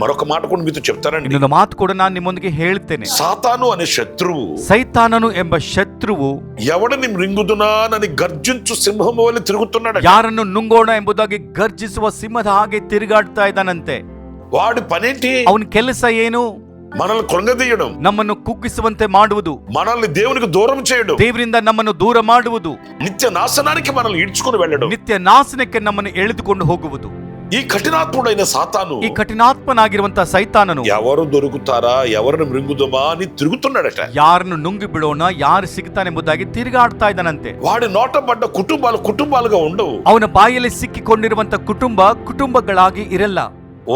మరొక మాట కూడా మీతో చెప్తానండి. ಇನ್ನೊಂದು ಮಾತು ಕೂಡ ನಾನು ನಿಮ್ಮೊಂದಿಗೆ ಹೇಳ್ತೇನೆ. సాతాను అనే శత్రువు, ಸೈತಾನನು ಎಂಬ ಶತ್ರುವು ఎవడిని మృంగుదునానని గర్జించు సింహము వలె తిరుగుతున్నాడు. ಯಾರನ್ನು ನುಂಗೋಣ ಎಂಬುದಾಗಿ ಗರ್ಜಿಸುವ ಸಿಂಹದ ಹಾಗೆ ತಿರುಗಾಡ್ತಾ ಇದ್ದಾನಂತೆ. వాడి పనేంటి? ಅವನ ಕೆಲಸ ಏನು? మనల్ని కృంగదీయడం, ನಮ್ಮನ್ನು ಕುಗ್ಗಿಸುವಂತೆ ಮಾಡುವುದು, మనల్ని దేవునికి దూరం చేయడం, ದೇವರಿಂದ ನಮ್ಮನ್ನು ದೂರ ಮಾಡುವುದು, నిత్య నాశనానికి మనల్ని ఈడ్చుకొని వెళ్ళడం, ನಿತ್ಯ ನಾಶನಕ್ಕೆ ನಮ್ಮನ್ನು ಎಳೆದುಕೊಂಡು ಹೋಗುವುದು. ఈ కఠినాత్ముడైన సాతాను, ಈ ಕಠಿಣಾತ್ಮನಾಗಿರುವಂತಹ ಸೈತಾನನು ఎవరు దొరుకుతారా, ఎవరిని మృంగుదమా అని తిరుగుతున్నాడట. ಯಾರನ್ನು ನುಂಗಿ ಬಿಡೋಣ, ಯಾರು ಸಿಗ್ತಾನೆಂಬುದಾಗಿ ತಿರುಗಾಡ್ತಾ ಇದ್ದಾನಂತೆ. వాడి నోట పడ్డ కుటుంబాలుగా ఉండవు. ಅವನ ಬಾಯಲ್ಲಿ ಸಿಕ್ಕಿಕೊಂಡಿರುವಂತಹ ಕುಟುಂಬಗಳಾಗಿ ಇರಲ್ಲ.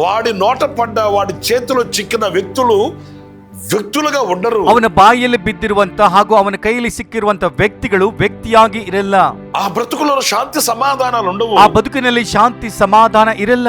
వాడి నోట పడ్డ, వాడి చేతిలో చిక్కిన వ్యక్తులుగా ఉండరు. ಅವನ ಬಾಯಲ್ಲಿ ಬಿದ್ದಿರುವಂತ ಹಾಗೂ ಅವನ ಕೈಯಲ್ಲಿ ಸಿಕ್ಕಿರುವಂತ ವ್ಯಕ್ತಿಯಾಗಿ ಇರಲ್ಲ. ఆ బ్రతుకులో శాంతి సమాధానాలు ఉండవు. ಆ ಬದುಕಿನಲ್ಲಿ ಶಾಂತಿ ಸಮಾಧಾನ ಇರಲ್ಲ.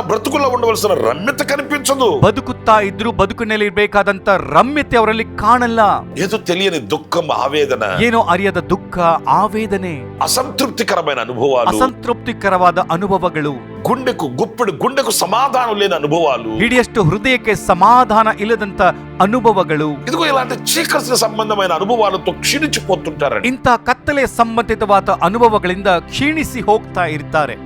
బ్రతుకులో ఉండవలసిన రమ్యత కనిపించదు. ಬದುಕುತ್ತಾ ಇದ್ರು ಬದುಕಿನಲ್ಲಿ ಇರಬೇಕಾದಂತ ರಮ್ಯತೆ ಅವರಲ್ಲಿ ಕಾಣಲ್ಲ. ఏదో తెలియని దుఃఖం, ఆవేదన, ಏನೋ ಅರಿಯದ ದುಃಖ, ಆವೇದನೆ, అసంతృప్తికరమైన అనుభవాలు, ಅಸಂತೃಪ್ತಿಕರವಾದ ಅನುಭವಗಳು, గుండెకు సమాధానం లేని అనుభవాలు, ಹಿಡಿಯಷ್ಟು ಹೃದಯಕ್ಕೆ ಸಮಾಧಾನ ಇಲ್ಲದಂತ ಅನುಭವಗಳು. ఇదిగో ఇలాంటి చీకటి సంబంధమైన అనుభవాలతో క్షీణించిపోతుంటారండి. ಇಂಥ ಕತ್ತಲೆ ಸಂಬಂಧಿತವಾದ ಅನುಭವಗಳಿಂದ ಕ್ಷೀಣಿಸಿ ಹೋಗ್ತಾ ಇರ್ತಾರೆ.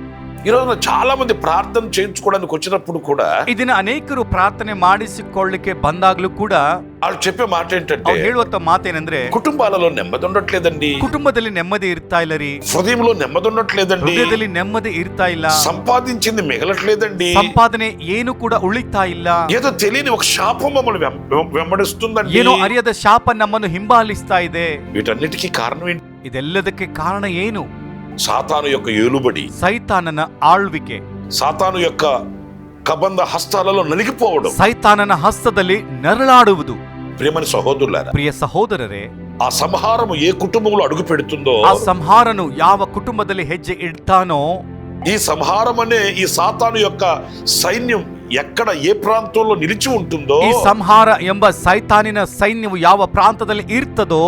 ఈ రోజున చాలా మంది ప్రార్థన చేయించుకోవడానికి వచ్చినప్పుడు కూడా, ಈ ದಿನ ಅನೇಕರು ಪ್ರಾರ್ಥನೆ ಮಾಡಿಸಿಕೊಳ್ಳಿಕ್ಕೆ ಬಂದಾಗ್ಲೂ ಕೂಡ వాళ్ళు చెప్పే మాట ఏంటంటే, ಅವ್ರು ಹೇಳುವಂತ ಮಾತೇನೆಂದ್ರೆ, కుటుంబాలలో నెమ్మది ఉండట్లేదండి, ಕುಟುಂಬದಲ್ಲಿ ನೆಮ್ಮದಿ ಇರ್ತಾ ಇಲ್ಲ ರೀ, హృదయంలో నెమ్మది ఉండట్లేదండి, ಹೃದಯದಲ್ಲಿ ನೆಮ್ಮದಿ ಇರ್ತಾ ಇಲ್ಲ, సంపాదించింది మిగలట్లేదండి, ಸಂಪಾದನೆ ಏನು ಕೂಡ ಉಳಿತಾ ಇಲ್ಲ, ఏదో తెలియని ఒక శాపం మమ్మల్ని వెంబడిస్తుందండి, ಏನೋ ಅರಿಯದ ಶಾಪ ನಮ್ಮನ್ನು ಹಿಂಬಾಲಿಸ್ತಾ ಇದೆ. వీటన్నిటికీ కారణం ఏంటి? ಇದೆಲ್ಲದಕ್ಕೆ ಕಾರಣ ಏನು? సాతాను యొక్క ఏలుబడి, ಸೈತಾನನ ಆಳ್ವಿಕೆ, సాతాను యొక్క కబంధ హస్తాలలో నలిగిపోవడం, ಸೈತಾನನ ಹಸ್ತದಲ್ಲಿ ನರಳಾಡುವುದು. ప్రియమైన సహోదరులారా, ಪ್ರಿಯ ಸಹೋದರರೇ, ఆ సంహారము ఏ కుటుంబంలో అడుగు పెడుతుందో, ಆ ಸಂಹಾರನು ಯಾವ ಕುಟುಂಬದಲ್ಲಿ ಹೆಜ್ಜೆ ಇಡ್ತಾನೋ, ఈ సంహారం అనే ఈ సాతాను యొక్క సైన్యం ఎక్కడ ఏ ప్రాంతంలో నిలిచి ఉంటుందో, ಈ ಸಂಹಾರ ಎಂಬ ಸೈತಾನಿನ ಸೈನ್ಯವು ಯಾವ ಪ್ರಾಂತದಲ್ಲಿ ಇರ್ತದೋ,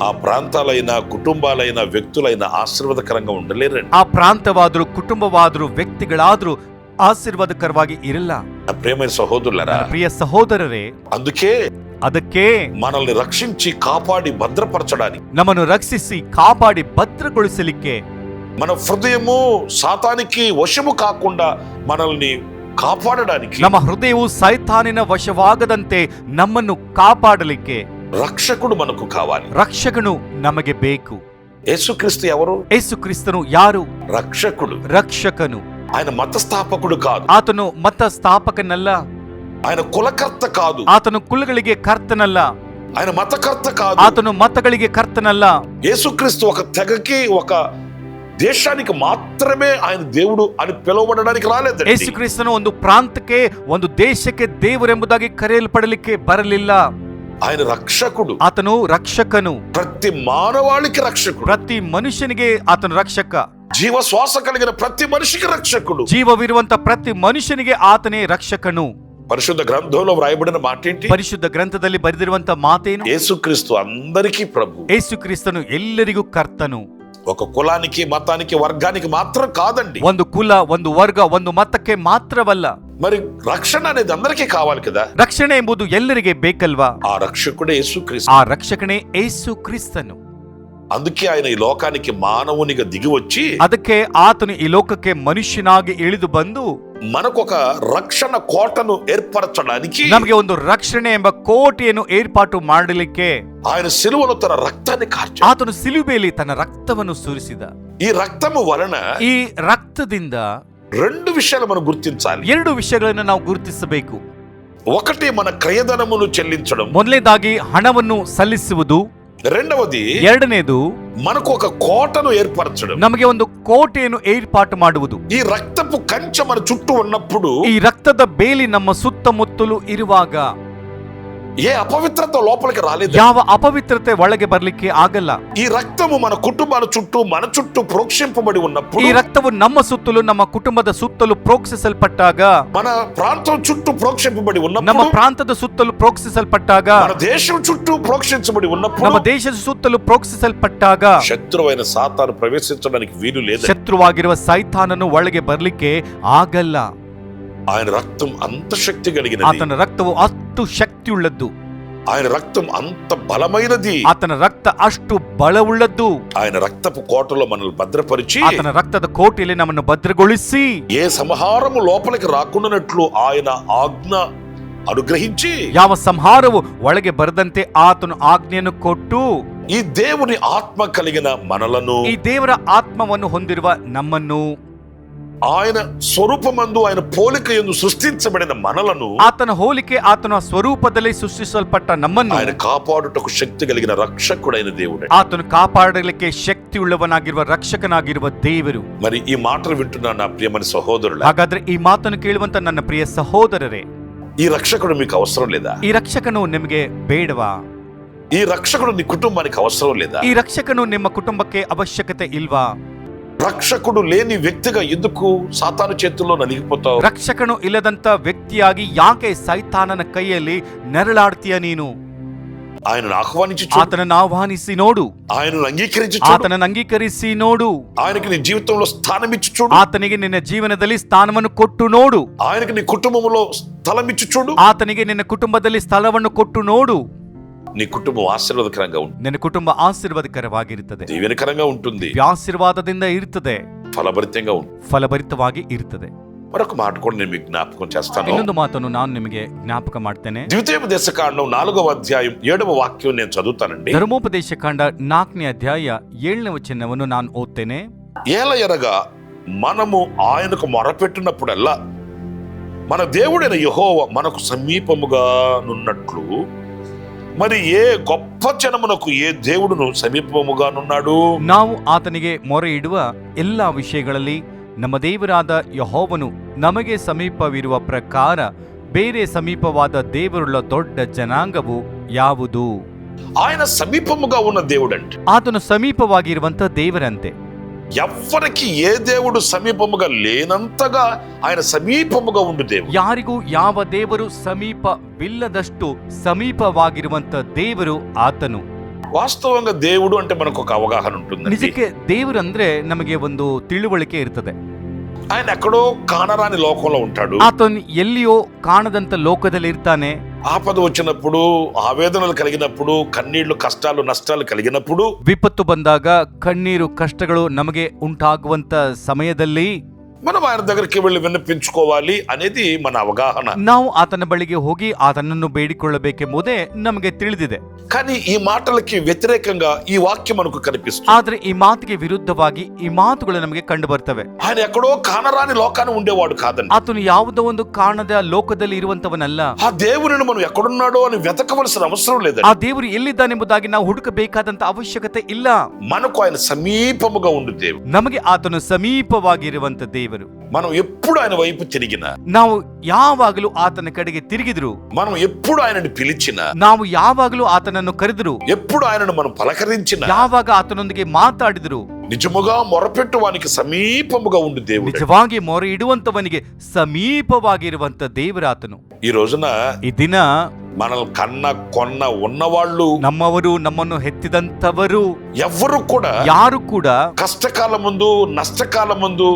ఆ ప్రాంతాలైన కుటుంబాలైన వ్యక్తులైన ఆశీర్వాదకరంగా ఉండలేరండి. ಆ ಪ್ರಾಂತವಾದರೂ ಕುಟುಂಬವಾದರೂ ವ್ಯಕ್ತಿಗಳಾದರೂ ಆಶೀರ್ವಾದಕರವಾಗಿ ಇರಲ್ಲ. ప్రియమైన సహోదరులారా, ಪ್ರಿಯ ಸಹೋದರರೇ, అందుకే ಅದಕ್ಕೆ మనల్ని రక్షించి కాపాడి భద్రపరచడానికి, ನಮ್ಮನ್ನು ರಕ್ಷಿಸಿ ಕಾಪಾಡಿ ಭದ್ರಗೊಳಿಸಲಿಕ್ಕೆ, మన హృదయము సాతానికి వశము కాకుండా మనల్ని కాపాడడానికి, ನಮ್ಮ ಹೃದಯವು ಸೈತಾನಿನ ವಶವಾಗದಂತೆ ನಮ್ಮನ್ನು ಕಾಪಾಡಲಿಕ್ಕೆ రక్షకుడు మనకు కావాలి. ರಕ್ಷಕನು ನಮಗೆ ಬೇಕು. యేసుక్రీస్తు ఎవరు? ಯೇಸು ಕ್ರಿಸ್ತನು ಯಾರು? రక్షకుడు. ರಕ್ಷಕನು. ఆయన మతస్థాపకుడు కాదు, ಆತನು ಮತ ಸ್ಥಾಪಕನಲ್ಲ, ఆయన కులకర్త కాదు, ಆತನು ಕುಲಗಳಿಗೆ ಕರ್ತನಲ್ಲ, ఆయన మతకర్త కాదు, ಆತನು ಮತಗಳಿಗೆ ಕರ್ತನಲ್ಲ. యేసుక్రీస్తు ఒక తెగకి, ఒక దేశానికి మాత్రమే ఆయన దేవుడు అని పిలువబడడానికి రాలేదండి. ಯೇಸು ಕ್ರಿಸ್ತನು ಒಂದು ಪ್ರಾಂತಕ್ಕೆ, ಒಂದು ದೇಶಕ್ಕೆ ದೇವರೆಂಬುದಾಗಿ ಕರೆಯಲ್ಪಡಲಿಕ್ಕೆ ಬರಲಿಲ್ಲ. ఆయన రక్షకుడు. ಆತನು ರಕ್ಷಕನು. ప్రతి మానవాళికి రక్షకుడు. ಪ್ರತಿ ಮನುಷ್ಯನಿಗೆ ಆತನು ರಕ್ಷಕ. జీవ శ్వాస కలిగిన ప్రతి మనిషికి రక్షకుడు. ಜೀವವಿರುವಂತ ಪ್ರತಿ ಮನುಷ್ಯನಿಗೆ ಆತನೇ ರಕ್ಷಕನು. పరిశుద్ధ గ్రంథంలో వ్రాయబడిన మాట ఏంటి? ಪರಿಶುದ್ಧ ಗ್ರಂಥದಲ್ಲಿ ಬರೆದಿರುವಂತ ಮಾತೇನು? యేసుక్రీస్తు అందరికీ ప్రభు. ಯೇಸು ಕ್ರಿಸ್ತನು ಎಲ್ಲರಿಗೂ ಕರ್ತನು. ఒక కులానికి, మతానికి, వర్గానికి మాత్రం కాదండి. ಒಂದು ಕುಲ, ಒಂದು ವರ್ಗ, ಒಂದು ಮತಕ್ಕೆ ಮಾತ್ರವಲ್ಲ. మరి రక్షణ అనేది అందరికీ కావాలి కదా. ರಕ್ಷಣೆ ಎಂಬುದು ಎಲ್ಲರಿಗೆ ಬೇಕಲ್ವಾ? ఆ రక్షకుడే యేసుక్రీస్తు. ಆ ರಕ್ಷಕನೇ ಯೇಸು ಕ್ರಿಸ್ತನು. అందుకే ఆయన ఈ లోకానికి మానవునిగా దిగి వచ్చి, ಅದಕ್ಕೆ ಆತನು ಈ ಲೋಕಕ್ಕೆ ಮನುಷ್ಯನಾಗಿ ಇಳಿದು ಬಂದು మనకొక రక్షణ కోటను ఏర్పరచడానికి, ನಮಗೆ ಒಂದು ರಕ್ಷಣೆ ಎಂಬ ಕೋಟೆಯನ್ನು ಏರ್ಪಾಟು ಮಾಡಲಿಕ್ಕೆ ఆయన సిలువలో తన రక్తాన్ని కార్చాడు. ಆತನು ಸಿಲುಬೆಯಲ್ಲಿ ತನ್ನ ರಕ್ತವನ್ನು ಸುರಿಸಿದ. ఈ రక్తము వలన ಈ ರಕ್ತದಿಂದ రెండు విషయాలు మనం గుర్తించాలి. ಎರಡು ವಿಷಯಗಳನ್ನು ನಾವು ಗುರುತಿಸಬೇಕು. ఒకటి, మన క్రయధనమును చెల్లించడం. ಮೊದಲನೇದಾಗಿ ಹಣವನ್ನು ಸಲ್ಲಿಸುವುದು. రెండవది, ಎರಡನೇದು మనకు ఒక కోటను ఏర్పరచడం. ನಮಗೆ ಒಂದು ಕೋಟೆಯನ್ನು ಏರ್ಪಾಟು ಮಾಡುವುದು. ఈ రక్తపు కంచె మన చుట్టూ ఉన్నప్పుడు, ಈ ರಕ್ತದ ಬೇಲಿ ನಮ್ಮ ಸುತ್ತಮುತ್ತಲು ಇರುವಾಗ ఏ అపవిత్రత లోపలికి రాలేదు. ಯಾವ ಅಪವಿತ್ರತೆ ಒಳಗೆ ಬರಲಿಕ್ಕೆ ಆಗಲ್ಲ. ఈ రక్తము మన కుటుంబాల చుట్టూ, మన చుట్టూ ప్రోక్షింపబడి ఉన్నప్పుడు, ಈ ರಕ್ತವು ನಮ್ಮ ಸುತ್ತಲೂ, ನಮ್ಮ ಕುಟುಂಬದ ಸುತ್ತಲೂ ಪ್ರೋಕ್ಷಿಸಲ್ಪಟ್ಟಾಗ, మన ప్రాంతం చుట్టూ ప్రోక్షింపబడి ನಮ್ಮ ఉన్నప్పుడు, ಪ್ರಾಂತದ ಸುತ್ತಲೂ ಪ್ರೋಕ್ಷಿಸಲ್ಪಟ್ಟಾಗ, మన దేశం చుట్టూ ప్రోక్షించబడి ఉన్నప్పుడు, ನಮ್ಮ ದೇಶದ ಸುತ್ತಲೂ ಪ್ರೋಕ್ಷಿಸಲ್ಪಟ್ಟಾಗ శత్రువైన సాతాను ప్రవేశించడానికి వీలు లేదు. ಶತ್ರುವಾಗಿರುವ ಸೈತಾನನು ಒಳಗೆ ಬರಲಿಕ್ಕೆ ಆಗಲ್ಲ. ఆయన రక్తం అంత శక్తి కలిగినది. ಆತನ ರಕ್ತವು ಅಷ್ಟು ಶಕ್ತಿಯುಳ್ಳದ್ದು. ఆయన రక్తం అంత బలమైనది. ಆತನ ರಕ್ತ ಅಷ್ಟು ಬಲವುಳ್ಳದ್ದು. ఆయన రక్తపు కోటలో మనల్ని భద్రపరిచి, ಆತನ ರಕ್ತದ ಕೋಟೆಯಲ್ಲಿ ನಮ್ಮನ್ನು ಭದ್ರಗೊಳಿಸಿ, ఏ సంహారము లోపలికి రాకుండానట్లు ఆయన ఆజ్ఞ అనుగ్రహించి, ಯಾವ ಸಂಹಾರವು ಒಳಗೆ ಬರದಂತೆ ಆತನು ಆಜ್ಞೆಯನ್ನು ಕೊಟ್ಟು, ఈ దేవుని ఆత్మ కలిగిన మనలను, ಈ ದೇವರ ಆತ್ಮವನ್ನು ಹೊಂದಿರುವ ನಮ್ಮನ್ನು, ఆయన స్వరూపమందు ఆయన పోలిక యందు సృష్టించబడిన మనలను, ಆತನ ಹೋಲಿಕೆ ಆತನ ಸ್ವರೂಪದಲ್ಲಿ ಸೃಷ್ಟಿಸಲ್ಪಟ್ಟ ನಮ್ಮನ್ನು ఆయన కాపాడుటకు శక్తి కలిగిన రక్షకుడైన దేవుడు. ಆತನು ಕಾಪಾಡಲಿಕ್ಕೆ ಶಕ್ತಿಯುಳ್ಳವನಾಗಿರುವ ರಕ್ಷಕನಾಗಿರುವ ದೇವರು. మరి ఈ మాటలు వింటున్న నా ప్రియమైన సహోదరుల, ಹಾಗಾದ್ರೆ ಈ ಮಾತನ್ನು ಕೇಳುವಂತ ನನ್ನ ಪ್ರಿಯ ಸಹೋದರರೇ, ఈ రక్షకుడు మీకు అవసరం లేదా? ಈ ರಕ್ಷಕನು ನಿಮಗೆ ಬೇಡವಾ? ఈ రక్షకుడు నీ కుటుంబానికి అవసరం లేదా? ಈ ರಕ್ಷಕನು ನಿಮ್ಮ ಕುಟುಂಬಕ್ಕೆ ಅವಶ್ಯಕತೆ ಇಲ್ವಾ? రక్షకుడు లేని వ్యక్తిగా ఎందుకు సాతాను చేతుల్లో నలిగిపోతావు? ರಕ್ಷಕನು ಇಲ್ಲದಂತ ವ್ಯಕ್ತಿಯಾಗಿ ಯಾಕೆ ಸೈತಾನನ ಕೈಯಲ್ಲಿ ನೆರಳಾಡ್ತೀಯ ನೀನು? ఆయనను ఆహ్వానించి చూడు, ಆತನನ್ನು ಆಹ್ವಾನಿಸಿ ನೋಡು, ఆయనను అంగీకరించి చూడు, ಆತನನ್ನು ಅಂಗೀಕರಿಸಿ ನೋಡು, ఆయనకి నీ జీవితంలో స్థానం ఇచ్చి చూడు, ಆತನಿಗೆ ನಿನ್ನ ಜೀವನದಲ್ಲಿ ಸ್ಥಾನವನ್ನು ಕೊಟ್ಟು ನೋಡು, ఆయనకి నీ కుటుంబంలో స్థలం ఇచ్చి చూడు, ಆತನಿಗೆ ನಿನ್ನ ಕುಟುಂಬದಲ್ಲಿ ಸ್ಥಳವನ್ನು ಕೊಟ್ಟು ನೋಡು. నీ కుటుంబం ఆశీర్వాదకరంగా ఉంటుంది, ನಿನ್ನ ಕುಟುಂಬ ಆಶೀರ್ವಾದಕರವಾಗಿರುತ್ತದೆ, దీవెనకరంగా ఉంటుంది, ಆಶೀರ್ವಾದದಿಂದ ಇರುತ್ತದೆ, ఫలభరితంగా ఉంటుంది. ಫಲಭರಿತವಾಗಿ ಇರುತ್ತದೆ. మరొక మాట కూడా నేను మీకు జ్ఞాపకం చేస్తాను. ಇನ್ನೊಂದು ಮಾತನ್ನು ನಾನು ನಿಮಗೆ ಜ್ಞಾಪಕ ಮಾಡ್ತೇನೆ. ద్వితీయోపదేశకాండం 4వ అధ్యాయం 7వ వాక్యం నేను చదువుతానండి. ಧರ್ಮೋಪದೇಶ ಕಾಂಡ 4ನೇ ಅಧ್ಯಾಯ 7ನೇ ವಚನವನ್ನು ನಾನು ಓದ್ತೇನೆ. ఏలయనగా మనము ఆయనకు మొరపెట్టినప్పుడల్లా మన దేవుడైన యెహోవా మనకు సమీపముగా నున్నట్లు, మరి ఏ గొప్ప జనమునకు ఏ దేవుడును ಸಮೀಪముగానున్నాడు? ನಾವು ಆತನಿಗೆ ಮೊರೆ ಇಡುವ ಎಲ್ಲಾ ವಿಷಯಗಳಲ್ಲಿ ನಮ್ಮ ದೇವರಾದ ಯೆಹೋವನು ನಮಗೆ ಸಮೀಪವಿರುವ ಪ್ರಕಾರ ಬೇರೆ ಸಮೀಪವಾದ ದೇವರುಳ್ಳ ದೊಡ್ಡ ಜನಾಂಗವು ಯಾವುದು? ఆయన సమీపముగా ఉన్న దేవుడంటే ಆತನು ಸಮೀಪವಾಗಿರುವಂತ ದೇವರಂತೆ. ఎవ్వరికి ఏ దేవుడు సమీపముగా లేనంతగా ఆయన సమీపముగా ఉండు దేవుడు. ಯಾರಿಗೂ ಯಾವ ದೇವರು ಸಮೀಪವಿಲ್ಲದಷ್ಟು ಸಮೀಪವಾಗಿರುವಂತ ದೇವರು ಆತನು. వాస్తవంగా దేవుడు అంటే మనకు ఒక అవగాహన ఉంటుంది. ನಿಜಕ್ಕೆ ದೇವರು ಅಂದ್ರೆ ನಮಗೆ ಒಂದು ತಿಳುವಳಿಕೆ ಇರ್ತದೆ. ఆయన ఎక్కడో కానరాని లోకంలో ఉంటాడు. ಆತನು ಎಲ್ಲಿಯೋ ಕಾಣದಂತ ಲೋಕದಲ್ಲಿ ಇರ್ತಾನೆ. ఆపద వచ్చినప్పుడు, ఆవేదనలు కలిగినప్పుడు, కన్నీళ్లు, కష్టాలు, నష్టాలు కలిగినప్పుడు, ವಿಪತ್ತು ಬಂದಾಗ, ಕಣ್ಣೀರು ಕಷ್ಟಗಳು ನಮಗೆ ಉಂಟಾಗುವಂತ ಸಮಯದಲ್ಲಿ మనం ఆయన దగ్గరికి వెళ్ళి విన్నపించుకోవాలి అనేది మన అవగాహన. ನಾವು ಆತನ ಬಳಿಗೆ ಹೋಗಿ ಆತನನ್ನು ಬೇಡಿಕೊಳ್ಳಬೇಕೆಂಬುದೇ ನಮಗೆ ತಿಳಿದಿದೆ. కానీ ఈ మాటలకి వ్యతిరేకంగా ఈ వాక్యం మనకు కనిపిస్తుంది. ಆದ್ರೆ ಈ ಮಾತಿಗೆ ವಿರುದ್ಧವಾಗಿ ಈ ಮಾತುಗಳು ನಮಗೆ ಕಂಡು ಬರ್ತವೆ. ఆయన ఎక్కడో కానరాని లోకాన్ని ఉండేవాడు కాదండి. ಆತನು ಯಾವುದೋ ಒಂದು ಕಾಣದ ಲೋಕದಲ್ಲಿ ಇರುವಂತವನಲ್ಲ. ఆ దేవుని మనం ఎక్కడున్నాడో అని వెతకవలసిన అవసరం లేదండి. ಆ ದೇವರು ಎಲ್ಲಿದ್ದಾನೆಂಬುದಾಗಿ ನಾವು ಹುಡುಕಬೇಕಾದಂತ ಅವಶ್ಯಕತೆ ಇಲ್ಲ. మనకు ఆయన సమీపముగా ఉండు దేవుడు. ನಮಗೆ ಆತನು ಸಮೀಪವಾಗಿರುವಂತ ದೇವರು. మనం ఎప్పుడు ఆయన వైపు తిరిగినా, ನಾವು ಯಾವಾಗಲೂ ಆತನ ಕಡೆಗೆ ತಿರುಗಿದ್ರು, మనం ఎప్పుడు ఆయనని పిలిచినా, ನಾವು ಯಾವಾಗಲೂ ಆತನನ್ನು ಕರೆದ್ರು, ఎప్పుడు ఆయనను మనం పలకరించినా, ಯಾವಾಗ ಆತನೊಂದಿಗೆ ಮಾತಾಡಿದ್ರು, నిజముగా మొరపెట్టువానికి సమీపముగా ఉండు దేవుడు. ನಿಜವಾಗಿ ಮೊರೆ ಇಡುವಂತವನಿಗೆ ಸಮೀಪವಾಗಿರುವಂತ ದೇವರಾತನು. ఈ రోజున ಈ ದಿನ మనల్ని కన్న కొన్న ఉన్నవాళ్ళు, ನಮ್ಮವರು, ನಮ್ಮನ್ನು ಹೆತ್ತಿದಂತವರು ఎవ్వరు కూడా ಯಾರು ಕೂಡ కష్టకాల ముందు, నష్టకాల ముందు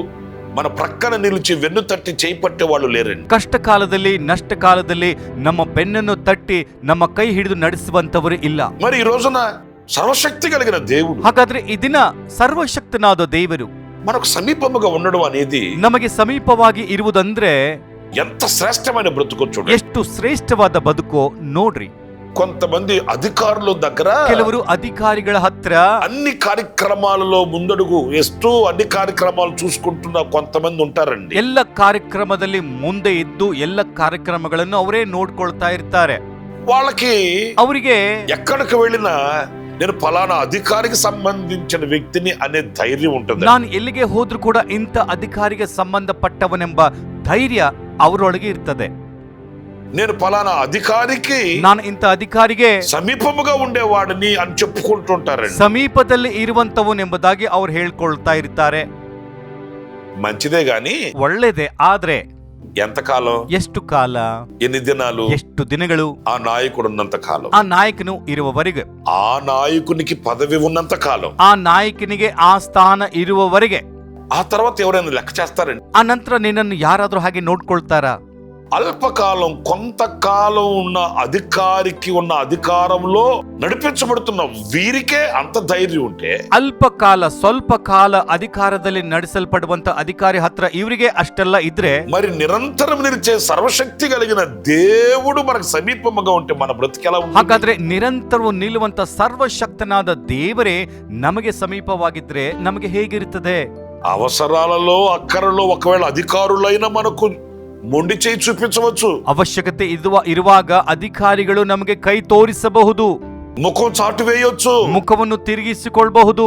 మన ప్రక్కన నిలిచి వెన్ను తట్టి చేయి పట్టే వాళ్ళు లేరండి. ಕಷ್ಟ ಕಾಲದಲ್ಲಿ, ನಷ್ಟ ಕಾಲದಲ್ಲಿ ನಮ್ಮ ಬೆನ್ನನ್ನು ತಟ್ಟಿ ನಮ್ಮ ಕೈ ಹಿಡಿದು ನಡೆಸುವಂತವರು ಇಲ್ಲ. మరి ఈ రోజున సర్వశక్తి కలిగిన దేవుడు, ಹಾಗಾದ್ರೆ ಈ ದಿನ ಸರ್ವಶಕ್ತನಾದ ದೇವರು మనకు సమీపముగా ఉండడం అనేది ನಮಗೆ ಸಮೀಪವಾಗಿ ಇರುವುದಂದ್ರೆ ఎంత శ్రేష్టమైన బ్రతుకు చూడండి. ಎಷ್ಟು ಶ್ರೇಷ್ಠವಾದ ಬದುಕೋ ನೋಡ್ರಿ. కొంతమంది అధికారుల దగ్గర, ಕೆಲವರು ಅಧಿಕಾರಿಗಳ ಹತ್ರ అన్ని కార్యక్రమాలలో ముందడుగు వేస్తూ అన్ని కార్యక్రమాలు చూసుకుంటున్న కొంతమంది ఉంటారండి. ಎಲ್ಲ ಕಾರ್ಯಕ್ರಮದಲ್ಲಿ ಮುಂದೆ ಇದ್ದು ಎಲ್ಲ ಕಾರ್ಯಕ್ರಮಗಳನ್ನು ಅವರೇ ನೋಡ್ಕೊಳ್ತಾ ಇರ್ತಾರೆ. వాళ్ళకి ಅವರಿಗೆ ఎక్కడికి వెళ్ళినా నేను ఫలానా అధికారికి సంబంధించిన వ్యక్తిని అనే ధైర్యం ఉంటుంది. ನಾನು ಎಲ್ಲಿಗೆ ಹೋದ್ರೂ ಕೂಡ ಇಂಥ ಅಧಿಕಾರಿಗೆ ಸಂಬಂಧಪಟ್ಟವನೆಂಬ ಧೈರ್ಯ ಅವರೊಳಗೆ ಇರ್ತದೆ. నేను ఫలానా అధికారికి, ನಾನು ಇಂಥ ಅಧಿಕಾರಿಗೆ సమీపముగా ఉండేవాడిని అని చెప్పుకుంటుంటారండి. ಸಮೀಪದಲ್ಲಿ ಇರುವಂತವನೆಂಬುದಾಗಿ ಅವ್ರು ಹೇಳ್ಕೊಳ್ತಾ ಇರ್ತಾರೆ. మంచిదే గాని ಒಳ್ಳೇದೇ, ಆದ್ರೆ ఎంతకాలం, ಎಷ್ಟು ಕಾಲ, ఎన్ని దినాలు, ಎಷ್ಟು ದಿನಗಳು, ఆ నాయకుడు ఉన్నంత కాలం, ಆ ನಾಯಕನು ಇರುವವರೆಗೆ, ఆ నాయకునికి పదవి ఉన్నంత కాలం, ಆ ನಾಯಕನಿಗೆ ಆ ಸ್ಥಾನ ಇರುವವರೆಗೆ, ఆ తర్వాత ఎవరైనా లెక్క చేస్తారండి? ಆ ನಂತರ ನಿನ್ನನ್ನು ಯಾರಾದ್ರೂ ಹಾಗೆ ನೋಡ್ಕೊಳ್ತಾರಾ? అల్పకాలం, కొంతకాలం ఉన్న అధికారికి ఉన్న అధికారంలో నడిపించబడుతున్న వీరికే అంత ధైర్యం ఉంటే, ಅಲ್ಪಕಾಲ ಸ್ವಲ್ಪ ಕಾಲ ಅಧಿಕಾರದಲ್ಲಿ ನಡೆಸಲ್ಪಡುವಂತ ಅಧಿಕಾರಿ ಹತ್ರ ಇವರಿಗೆ ಅಷ್ಟೆಲ್ಲ ಇದ್ರೆ, మరి నిరంతరం నిలిచే సర్వశక్తి కలిగిన దేవుడు మనకు సమీపముగా ఉంటే మన బ్రతికెలా ఉంటుంది? ಹಾಗಾದ್ರೆ ನಿರಂತರವೂ ನಿಲ್ಲುವಂತ ಸರ್ವಶಕ್ತನಾದ ದೇವರೇ ನಮಗೆ ಸಮೀಪವಾಗಿದ್ರೆ ನಮಗೆ ಹೇಗಿರುತ್ತದೆ? అవసరాలలో అక్కరలో ఒకవేళ అధికారులైన మనకు మొండి చేయి చూపించవచ్చు, ಅವಶ್ಯಕತೆ ಇರುವಾಗ ಅಧಿಕಾರಿಗಳು ನಮಗೆ ಕೈ ತೋರಿಸಬಹುದು, ముఖం చాటు వేయొచ్చు, ಮುಖವನ್ನು ತಿರುಗಿಸಿಕೊಳ್ಳಬಹುದು,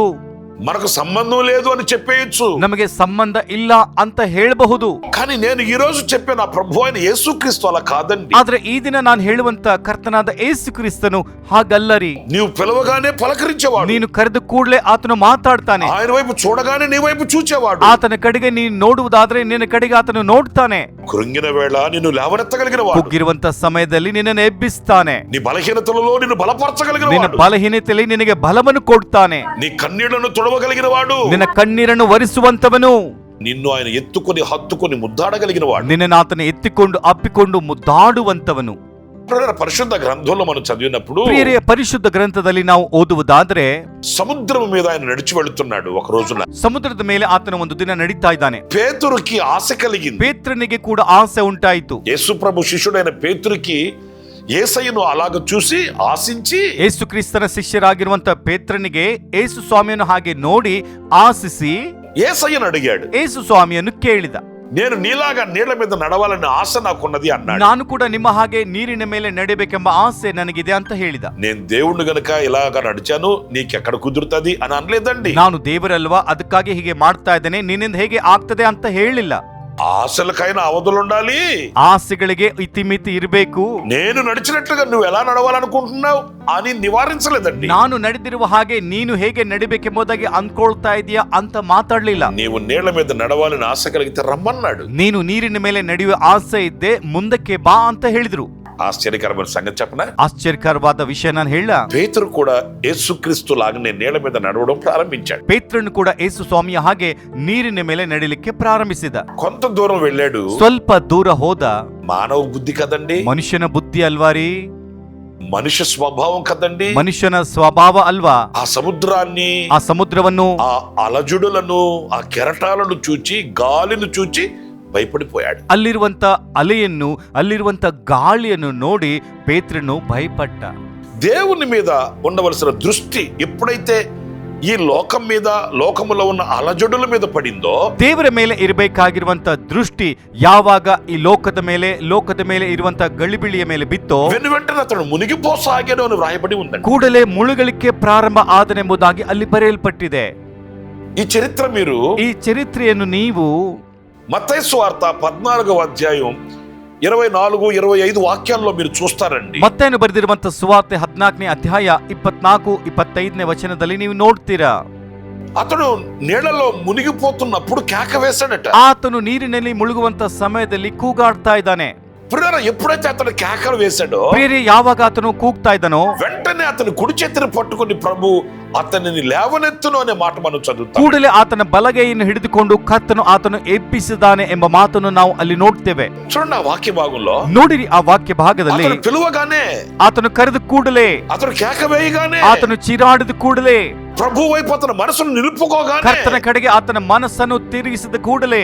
మనకు సంబంధం లేదు అని చెప్పేయచ్చు, ನಮಗೆ ಸಂಬಂಧ ಇಲ್ಲ ಅಂತ ಹೇಳಬಹುದು. కానీ నేను ఈ రోజు చెప్పే నా ప్రభు అయిన యేసుక్రీస్తు అలా కాదండి. ಆದ್ರೆ ಈ ದಿನ ನಾನು ಹೇಳುವಂತ ಕರ್ತನಾದ ಯೇಸು ಕ್ರಿಸ್ತನು ಹಾಗಲ್ಲರಿ. నీవు పిలవగానే పలకరించేవాడు, ನೀನು ಕರೆದ ಕೂಡಲೇ ಆತನು ಮಾತಾಡ್ತಾನೆ. ఆయన వైపు చూడగానే నీ వైపు చూచేవాడు, ಆತನ ಕಡೆಗೆ ನೀನು ನೋಡುವುದಾದ್ರೆ ನಿನ್ನ ಕಡೆಗೆ ಆತನು ನೋಡ್ತಾನೆ. కృంగిన వేళ నిన్ను లేవనెత్తగలిగిన వాడు, ಕುಗ್ಗಿರುವಂತ ಸಮಯದಲ್ಲಿ ನಿನ್ನನ್ನು ಎಬ್ಬಿಸ್ತಾನೆ. నీ బలహీనతలలో నిన్ను బలపరచగలిగిన ನಿನ್ನ వాడు, ಬಲಹೀನತೆಯಲ್ಲಿ ನಿನಗೆ ಬಲವನ್ನು ಕೊಡ್ತಾನೆ. నీ కన్నీళ్లను తుడవగలిగిన వాడు, ನಿನ್ನ ಕಣ್ಣೀರನ್ನು ಒರೆಸುವಂತವನು, నిన్ను ఆయన ఎత్తుకొని హత్తుకొని ముద్దాడగలిగిన వాడు. ನಿನ್ನನ್ನು ಆತನ ಎತ್ತಿಕೊಂಡು ಅಪ್ಪಿಕೊಂಡು ಮುದ್ದಾಡುವಂತವನು. పరిశుద్ధ గ్రంథంలో మనం చదివినప్పుడు ಪ್ರಿಯರೇ, ಪರಿಶುದ್ಧ ಗ್ರಂಥದಲ್ಲಿ ನಾವು ಓದುವುದಾದ್ರೆ సముద్రం మీద ఆయన నడిచి వెళుతున్నాడు. ఒక రోజున ಸಮುದ್ರದ ಮೇಲೆ ಆತನ ಒಂದು ದಿನ ನಡೀತಾ ಇದ್ದಾನೆ. పేతురుకి ఆశ కలిగింది. ಪೇತ್ರನಿಗೆ ಕೂಡ ಆಸೆ ಉಂಟಾಯಿತು. యేసు ప్రభు శిష్యుడైన పేతురుకి యేసయ్యను అలాగ చూసి ఆశించి, ಯೇಸು ಕ್ರಿಸ್ತನ ಶಿಷ್ಯರಾಗಿರುವಂತ ಪೇತ್ರನಿಗೆ ಯೇಸು ಸ್ವಾಮಿಯನ್ನು ಹಾಗೆ ನೋಡಿ ಆಶಿಸಿ యేసయ్యను అడిగాడు, ಯೇಸು ಸ್ವಾಮಿಯನ್ನು ಕೇಳಿದ, నేను నీలాగా నీళ్ల మీద నడవాలనే ఆశ నాకున్నది అన్నాడు. ನಾನು ಕೂಡ ನಿಮ್ಮ ಹಾಗೆ ನೀರಿನ ಮೇಲೆ ನಡೆಯಬೇಕೆಂಬ ಆಸೆ ನನಗಿದೆ ಅಂತ ಹೇಳಿದ. నేను దేవుణ్ణి గనుక ఇలాగ నడిచాను, నీకెక్కడ కుదురుతుంది అని అనలేదండి. ನಾನು ದೇವರಲ್ವಾ, ಅದಕ್ಕಾಗಿ ಹೀಗೆ ಮಾಡ್ತಾ ಇದ್ದೇನೆ, ನಿನ್ನಿಂದ ಹೇಗೆ ಆಗ್ತದೆ ಅಂತ ಹೇಳಿಲ್ಲ. ఆశలకైనా అవధులుండాలి, ಆಸೆಗಳಿಗೆ ಇತಿಮಿತಿ ಇರಬೇಕು. నేను నడిచినట్లుగా నువ్వు ఎలా నడవాలనుకుంటున్నావు అని నివారించలేదండి. ನಾನು ನಡೆದಿರುವ ಹಾಗೆ ನೀನು ಹೇಗೆ ನಡಿಬೇಕೆಂಬುದಾಗಿ ಅಂದ್ಕೊಳ್ತಾ ಇದೀಯಾ ಅಂತ ಮಾತಾಡ್ಲಿಲ್ಲ. నీవు నీళ్ల మీద నడవాలని ఆశ కలిగితే రమ్మన్నాడు. ನೀನು ನೀರಿನ ಮೇಲೆ ನಡೆಯುವ ಆಸೆ ಇದ್ದೆ, ಮುಂದಕ್ಕೆ ಬಾ ಅಂತ ಹೇಳಿದ್ರು. ఆశ్చర్యకరమైన సంగతి చెప్పనా? ಆಶ್ಚರ್ಯಕರವಾದ ವಿಷಯ ನಾನು ಹೇಳ. పేతురు కూడా యేసుక్రీస్తు లాగానే నీళ్ల మీద నడవడం ప్రారంభించాడు. ಪೇತ್ರನು ಕೂಡ ಯೇಸು ಸ್ವಾಮಿಯ ಹಾಗೆ ನೀರಿನ ಮೇಲೆ ನಡಿಲಿಕ್ಕೆ ಪ್ರಾರಂಭಿಸಿದ. కొంత దూరం వెళ్ళాడు. ಸ್ವಲ್ಪ ದೂರ ಹೋದ. మానవ బుద్ధి కదండి, ಮನುಷ್ಯನ ಬುದ್ಧಿ ಅಲ್ವಾರಿ, మనిషి స్వభావం కదండి. ಮನುಷ್ಯನ ಸ್ವಭಾವ ಅಲ್ವಾ. ఆ సముద్రాన్ని, ಆ ಸಮುದ್ರವನ್ನು, ఆ అలజడులను, ఆ కెరటాలను చూచి, గాలిని చూచి ಭಯಪಡಿಪೋಯಾಡು. ಅಲ್ಲಿರುವಂತ ಅಲೆಯನ್ನು, ಅಲ್ಲಿರುವಂತ ಗಾಳಿಯನ್ನು ನೋಡಿ ಪೇತ್ರನು ಭಯಪಟ್ಟ. దేవుని మీద ఉండవలసిన దృష్టి ఎప్పుడైతే ఈ లోకం మీద, లోకములో ఉన్న అలజడుల మీద పడిందో, ದೇವರ ಮೇಲೆ ಇರಬೇಕಾಗಿರುವಂತ ದೃಷ್ಟಿ ಯಾವಾಗ ಈ ಲೋಕದ ಮೇಲೆ ಇರುವಂತ ಗಳಿಬಿಳಿಯ ಮೇಲೆ ಬಿತ್ತೋ, వెను వెంటనే అతడు మునిగిపోసాగాడు అని వ్రాయబడి ఉందండి. ಕೂಡಲೇ ಮುಳುಗಲಿಕ್ಕೆ ಪ್ರಾರಂಭ ಆದನೆಂಬುದಾಗಿ ಅಲ್ಲಿ ಬರೆಯಲ್ಪಟ್ಟಿದೆ. ఈ చరిత్ర మీరు ಈ ಚರಿತ್ರೆಯನ್ನು ನೀವು మత్తయి సువార్త 14వ అధ్యాయం 24-25 వాక్యాల్లో మీరు చూస్తారండి. ಮತ್ತೇನು ಬರೆದಿರುವಂತ ಸುವಾರ್ತೆ 14ನೇ ಅಧ್ಯಾಯ 24-25ನೇ ವಚನದಲ್ಲಿ ನೀವು ನೋಡ್ತೀರಾ. అతడు నీళ్లలో మునిగిపోతున్నప్పుడు కేక వేశాడట. ಆತನು ನೀರಿನಲ್ಲಿ ಮುಳುಗುವಂತ ಸಮಯದಲ್ಲಿ ಕೂಗಾಡ್ತಾ ಇದ್ದಾನೆ. ప్రియులారా, ఎప్పుడైతే అతడు కేకలు వేశాడో, ಪ್ರಿಯರೇ, ಯಾವಾಗ ಆತನು ಕೂಗ್ತಾ ಇದ್ದಾನೋ వెంటనే అతను కుడి చేతిని పట్టుకుని ప్రభు అతనిని లేవనెత్తును అనే మాట మనం చదువుతాం. ಕೂಡಲೇ ಆತನ ಬಲಗೈಯನ್ನು ಹಿಡಿದುಕೊಂಡು ಕರ್ತನು ಆತನು ಎಬ್ಬಿಸಿದ್ದಾನೆ ಎಂಬ ಮಾತನ್ನು ನಾವು ಅಲ್ಲಿ ನೋಡ್ತೇವೆ. చూడండి ఆ వాక్య భాగంలో, ನೋಡಿರಿ ಆ ವಾಕ್ಯ ಭಾಗದಲ್ಲಿ, అతను పిలువగానే, ಆತನು ಕರೆದ ಕೂಡಲೇ, అతను కేక వేయగానే, ಆತನು ಚೀರಾಡಿದ ಕೂಡಲೇ, ప్రభు వైపు అతను మనసును నిలుపుకోగానే, ಕರ್ತನ ಕಡೆಗೆ ಆತನ ಮನಸ್ಸನ್ನು ತಿರುಗಿಸಿದ ಕೂಡಲೇ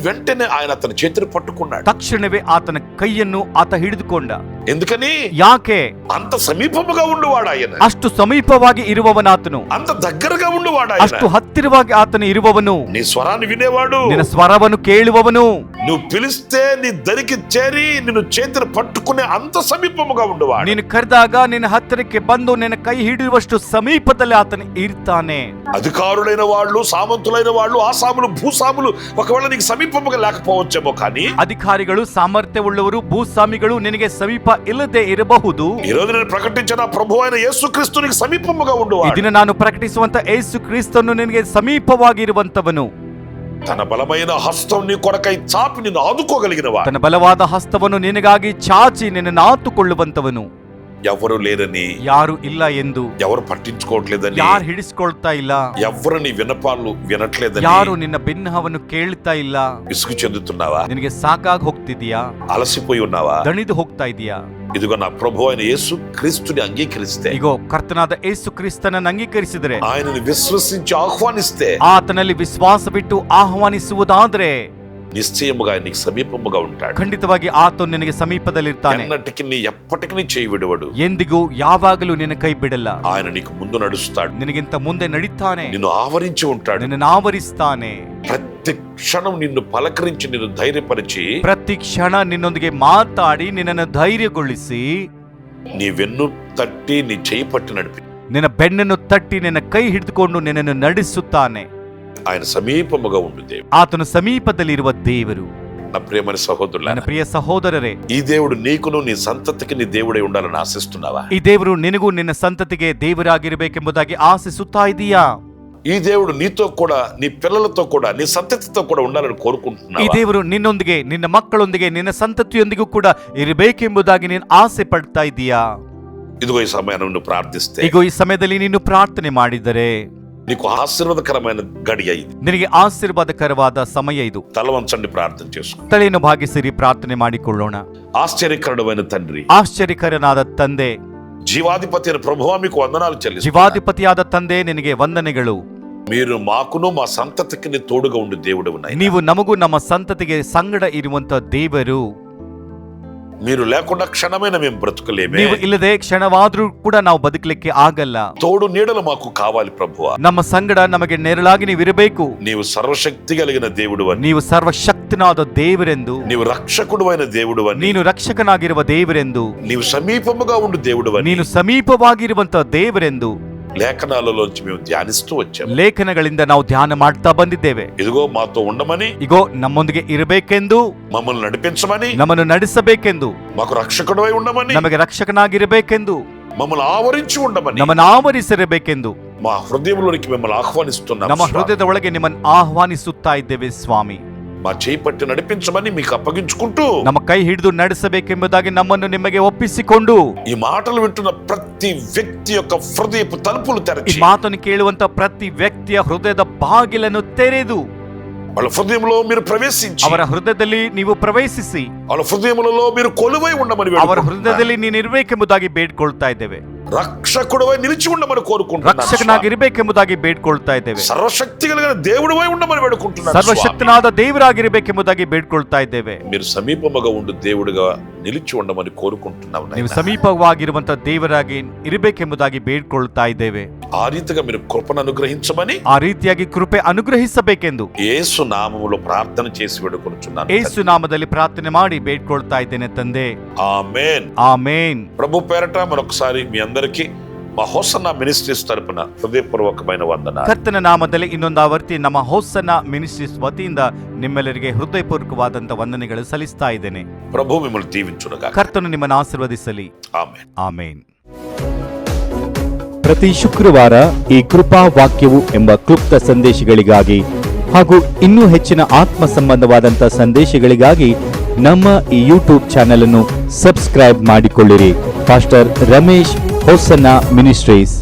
వెంటనే ఆయన అతని చేతిని పట్టుకున్నాడు. ತಕ್ಷಣವೇ ಆತನ ಕೈಯನ್ನು ಆತ ಹಿಡಿದುಕೊಂಡ. ఎందుకని? ಯಾಕೆ? అంత సమీపముగా ఉండువాడు ఆయన, ಅಷ್ಟು ಸಮೀಪವಾಗಿ ಇರುವವನಾತನು, అంత దగ్గరగా ఉండువాడు ఆయన, ಅಷ್ಟು ಹತ್ತಿರವಾಗಿ ಆತನು ಇರುವವನು, నీ స్వరాన్ని వినేవాడు, ನಿನ್ನ ಸ್ವರವನ್ನು ಕೇಳುವವನು, నువ్వు పిలిస్తే నీ దరికి చేరి నిన్ను చేతిని పట్టుకునే అంత సమీపముగా ఉండువాడు. ನೀನು ಕರೆದಾಗ ನಿನ್ನ ಹತ್ತಿರಕ್ಕೆ ಬಂದು ನಿನ್ನ ಕೈ ಹಿಡಿಯುವಷ್ಟು ಸಮೀಪದಲ್ಲಿ ಆತನು ಇರ್ತಾನೆ. అధికారులైన వాళ్ళు, సామంతులైన వాళ్ళు, ఆసాములు, భూసాములు ఒకవేళ నీకు సమీపముగా లేకపోవచ్చేమో, కానీ ಅಧಿಕಾರಿಗಳು, ಸಾಮರ್ಥ್ಯವುಳ್ಳವರು, ಭೂಸ್ವಾಮಿಗಳು ನಿನಗೆ ಸಮೀಪ ಇಲ್ಲದೆ ಇರಬಹುದು. ఈ రోజు నేను ప్రకటించిన ప్రభు అయిన యేసుక్రీస్తు నీకు సమీపముగా ಈ ఉండువాడు. ದಿನ ನಾನು ಪ್ರಕಟಿಸುವಂತ ಯೇಸು ಕ್ರಿಸ್ತನು ನಿನಗೆ ಸಮೀಪವಾಗಿರುವಂತವನು. తన బలమైన హస్తం నీ కొరకై చాపి నిన్ను ఆదుకోగలిగినవాడు. ತನ್ನ ಬಲವಾದ ಹಸ್ತವನ್ನು ನಿನಗಾಗಿ ಚಾಚಿ ನಿನ್ನನ್ನು ಆತುಕೊಳ್ಳುವಂತವನು. ఎవరు లేరని, ಯಾರು ಇಲ್ಲ ಎಂದು, ఎవరు పట్టించుకోవట్లేదని, ಯಾರು ಹಿಡಿಸ್ಕೊಳ್ತಾ ಇಲ್ಲ, ఎవరు నీ విన్నపాలు వినట్లేదని, ಯಾರು ನಿನ್ನ ಬೆನ್ನಹವನ್ನು ಕೇಳ್ತಾ ಇಲ್ಲ. విసుగు చెందుతున్నావా? ನಿನಗೆ ಸಾಕಾಗಿ ಹೋಗ್ತಿದ್ಯಾ? అలసిపోయి ఉన్నావా? ದಣಿದು ಹೋಗ್ತಾ ಇದೀಯಾ? ఇదిగో నా ప్రభు అయిన యేసు క్రీస్తుని అంగీకరిస్తే, ಇಗೋ ಕರ್ತನಾದ ಯೇಸು ಕ್ರಿಸ್ತನನ್ನು ಅಂಗೀಕರಿಸಿದರೆ, ఆయనని విశ్వసించి ఆహ్వానిస్తే, ಆತನಲ್ಲಿ ವಿಶ್ವಾಸವಿಟ್ಟು ಆಹ್ವಾನಿಸುವುದಾದ್ರೆ నిశ్చయముగా ఆయన నీకు సమీపముగా ఉంటాడు. ಖಂಡಿತವಾಗಿ ಆತನು ನಿನಗೆ ಸಮೀಪದಲ್ಲಿರ್ತಾನೆ. ఎన్నటికి నీ ఎప్పటికి నీ చేయి విడవడు. ಎಂದಿಗೂ ಯಾವಾಗಲೂ ನಿನ್ನ ಕೈ ಬಿಡಲ್ಲ. ఆయన నీకు ముందు నడుస్తాడు. ನಿನಗಿಂತ ಮುಂದೆ ನಡೀತಾನೆ. నిన్ను ఆవరించి ఉంటాడు. ನಿನ್ನನ್ನು ಆವರಿಸ್ತಾನೆ. ప్రతి క్షణం నిన్ను పలకరించి నిన్ను ధైర్యపరిచి, ಪ್ರತಿ ಕ್ಷಣ ನಿನ್ನೊಂದಿಗೆ ಮಾತಾಡಿ ನಿನ್ನನ್ನು ಧೈರ್ಯಗೊಳಿಸಿ, నీ వెన్ను తట్టి నీ చేయి పట్టి నడిపి, ನಿನ್ನ ಬೆನ್ನನ್ನು ತಟ್ಟಿ ನಿನ್ನ ಕೈ ಹಿಡಿದುಕೊಂಡು ನಿನ್ನನ್ನು ನಡೆಸುತ್ತಾನೆ. ఆయన సమీపముగా ఉండు దేవుడు. ಆತನು ಸಮೀಪದಲ್ಲಿರುವ ದೇವರು. నా ప్రియమైన సహోదరులారా, ನನ್ನ ಪ್ರಿಯ ಸಹೋದರರೇ, ఈ దేవుడు నీకును నీ సంతతికి నీ దేవుడై ఉండాలని ఆశిస్తున్నావా? ಈ ದೇವರು ನಿನಗೂ ನಿನ್ನ ಸಂತತಿಗೆ ದೇವರಾಗಿರಬೇಕೆಂಬುದಾಗಿ ಆಶಿಸುತ್ತಾ ಇದೀಯಾ? ఈ దేవుడు నీతో కూడా, నీ పిల్లలతో కూడా, నీ సంతతితో కూడా ఉండాలని ಈ కోరుకుంటున్నావా? ದೇವರು ನಿನ್ನೊಂದಿಗೆ, ನಿನ್ನ ಮಕ್ಕಳೊಂದಿಗೆ, ನಿನ್ನ ಸಂತತಿಯೊಂದಿಗೂ ಕೂಡ ಇರಬೇಕೆಂಬುದಾಗಿ ನೀನು ಆಸೆ ಪಡ್ತಾ ಇದೀಯಾ? ఇదిగో ఈ సమయాన్ని నువ్వు ప్రార్థిస్తే, ಈಗ ಈ ಸಮಯದಲ್ಲಿ ನೀನು ಪ್ರಾರ್ಥನೆ ಮಾಡಿದರೆ నీకు ఆశీర్వాదకరమైన గడియ ఇది. ನಿನಗೆ ಆಶೀರ್ವಾದಕರವಾದ ಸಮಯ ಇದು. తల వంచండి, ప్రార్థన చేసుకో. ತಲೆಯನ್ನು ಭಾಗಿಸಿರಿ, ಪ್ರಾರ್ಥನೆ ಮಾಡಿಕೊಳ್ಳೋಣ. ఆశ్చర్యకరుడమైన తండ్రి, ಆಶ್ಚರ್ಯಕರನಾದ ತಂದೆ, జీవాధిపతి అయిన ప్రభువా మీకు వందనాలు చెల్లిస్తున్నాను. ಜೀವಾಧಿಪತಿಯಾದ ತಂದೆ, ನಿನಗೆ ವಂದನೆಗಳು. మీరు మాకును మా సంతతికి తోడుగా ఉండి దేవుడు ఉన్నాయి. ನೀವು ನಮಗೂ ನಮ್ಮ ಸಂತತಿಗೆ ಸಂಗಡ ಇರುವಂತ ದೇವರು. మీరు లేకుండా క్షణమైన మేము బ్రతుకలేమే. ನೀವು ಇಲ್ಲದೆ ಕ್ಷಣವಾದ್ರೂ ಕೂಡ ನಾವು ಬದುಕಲಿಕ್ಕೆ ಆಗಲ್ಲ. తోడు నీడలు మాకు కావాలి ప్రభువా. ನಮ್ಮ ಸಂಗಡ ನಮಗೆ ನೆರಳಾಗಿ ನೀವು ಇರಬೇಕು. నీవు సర్వశక్తి కలిగిన దేవుడు అని, ನೀವು ಸರ್ವಶಕ್ತನಾದ ದೇವರೆಂದು, నీవు రక్షకుడు అయిన దేవుడు అని, ನೀನು ರಕ್ಷಕನಾಗಿರುವ ದೇವರೆಂದು, నీవు సమీపముగా ఉండు దేవుడు అని, ನೀನು ಸಮೀಪವಾಗಿರುವಂತ ದೇವರೆಂದು లేఖనాలలోంచి మేము ధ్యానిస్తూ వచ్చాము. ಲೇಖನಗಳಿಂದ ನಾವು ಧ್ಯಾನ ಮಾಡ್ತಾ ಬಂದಿದ್ದೇವೆ. ఇదిగో మాతో ఉండమని, ಇಗೋ ನಮ್ಮೊಂದಿಗೆ ಇರಬೇಕೆಂದು, మమ్మల్ని నడిపించమని, ನಮ್ಮನ್ನು ನಡೆಸಬೇಕೆಂದು, మాకు రక్షకుడై ఉండమని, ನಮಗೆ ರಕ್ಷಕನಾಗಿರಬೇಕೆಂದು, మమ్మల్ని ఆవరించి ఉండమని, ನಮ್ಮನ್ನು ಆವರಿಸಿರಬೇಕೆಂದು మా హృదయంలోనికి మిమ్మల్ని ఆహ్వానిస్తున్నాం. ನಮ್ಮ ಹೃದಯದ ಒಳಗೆ ನಿಮ್ಮನ್ನು ಆಹ್ವಾನಿಸುತ್ತಾ ಇದ್ದೇವೆ ಸ್ವಾಮಿ. మా చేయి పట్టి నడిపించమని మీకు అప్పగించుకుంటూ, ನಮ್ಮ ಕೈ ಹಿಡಿದು ನಡೆಸಬೇಕೆಂಬುದಾಗಿ ನಮ್ಮನ್ನು ನಿಮಗೆ ಒಪ್ಪಿಸಿಕೊಂಡು, ఈ మాటలు వింటున్న ప్రతి వ్యక్తి యొక్క హృదయపు తలుపులు ಈ తెరచి, ಮಾತನ್ನು ಕೇಳುವಂತ ಪ್ರತಿ ವ್ಯಕ್ತಿಯ ಹೃದಯದ ಬಾಗಿಲನ್ನು ತೆರೆದು, వాళ్ళ హృదయంలో మీరు ప్రవేశించి, ಅವರ ಹೃದಯದಲ್ಲಿ ನೀವು ಪ್ರವೇಶಿಸಿ, వాళ్ళ హృదయములలో మీరు కొలువై ఉండమని ಅವರ వేడుకుంటున్నాను. ಹೃದಯದಲ್ಲಿ ನೀನು ಇರಬೇಕೆಂಬುದಾಗಿ ಬೇಡ್ಕೊಳ್ತಾ ಇದ್ದೇವೆ. రక్షకుడవై నిలిచి ఉండమని కోరుకుంటున్నాను. ರಕ್ಷಕನಾಗಿ ಇರಬೇಕೆಂಬುದಾಗಿ ಬೇಡ್ಕೊಳ್ತಾ ಇದ್ದೇವೆ. సర్వశక్తి కలిగిన దేవుడివై ఉండమని వేడుకుంటున్నాను. ಸರ್ವಶಕ್ತನಾದ ದೇವರಾಗಿರಬೇಕೆಂಬುದಾಗಿ ಬೇಡ್ಕೊಳ್ತಾ ಇದ್ದೇವೆ. మీరు సమీపముగా ఉండు దేవుడిగా నిలిచి ఉండమని కోరుకుంటున్నాను. ನೀವು ಸಮೀಪವಾಗಿರುವಂತ ದೇವರಾಗಿ ಇರಬೇಕೆಂಬುದಾಗಿ ಬೇಡ್ಕೊಳ್ತಾ ಇದ್ದೇವೆ. ఆ రీతిగా మీరు కృపను అనుగ్రహించమని, ಆ ರೀತಿಯಾಗಿ ಕೃಪೆ ಅನುಗ್ರಹಿಸಬೇಕೆಂದು యేసు నామములో ప్రార్థన చేసి వేడుకొనుచున్నాను. ಯೇಸು ನಾಮದಲ್ಲಿ ಪ್ರಾರ್ಥನೆ ಮಾಡಿ ಬೇಡ್ಕೊಳ್ತಾ ಇದ್ದೇನೆ ತಂದೆ. ఆమేన్. ಆಮೇನ್. ప్రభు పేరట మరొకసారి మీ అందరికీ మా హోసన్నా మినిస్ట్రీస్ తరపున హృదయపూర్వకమైన వందనాలు. ಕರ್ತನ ನಾಮದಲ್ಲಿ ಇನ್ನೊಂದು ಆವರ್ತಿ ನಮ್ಮ ಹೋಸನ್ನ ಮಿನಿಸ್ಟ್ರೀಸ್ ವತಿಯಿಂದ ನಿಮ್ಮೆಲ್ಲರಿಗೆ ಹೃದಯಪೂರ್ವಕವಾದಂತ ವಂದನೆಗಳು ಸಲ್ಲಿಸ್ತಾ ಇದ್ದೇನೆ. ప్రభు మిమ్మల్ని దీవించునుగాక. ಕರ್ತನು ನಿಮ್ಮನ್ನು ಆಶೀರ್ವದಿಸಲಿ. ఆమేన్. ಆಮೇನ್. ಪ್ರತಿ ಶುಕ್ರವಾರ ಈ ಕೃಪಾ ವಾಕ್ಯವು ಎಂಬ ಕ್ಲುಪ್ತ ಸಂದೇಶಗಳಿಗಾಗಿ ಹಾಗೂ ಇನ್ನೂ ಹೆಚ್ಚಿನ ಆತ್ಮ ಸಂಬಂಧವಾದಂಥ ಸಂದೇಶಗಳಿಗಾಗಿ ನಮ್ಮ ಈ ಯೂಟ್ಯೂಬ್ ಚಾನೆಲ್ ಅನ್ನು ಸಬ್ಸ್ಕ್ರೈಬ್ ಮಾಡಿಕೊಳ್ಳಿರಿ. Pastor Ramesh Hosanna ministries.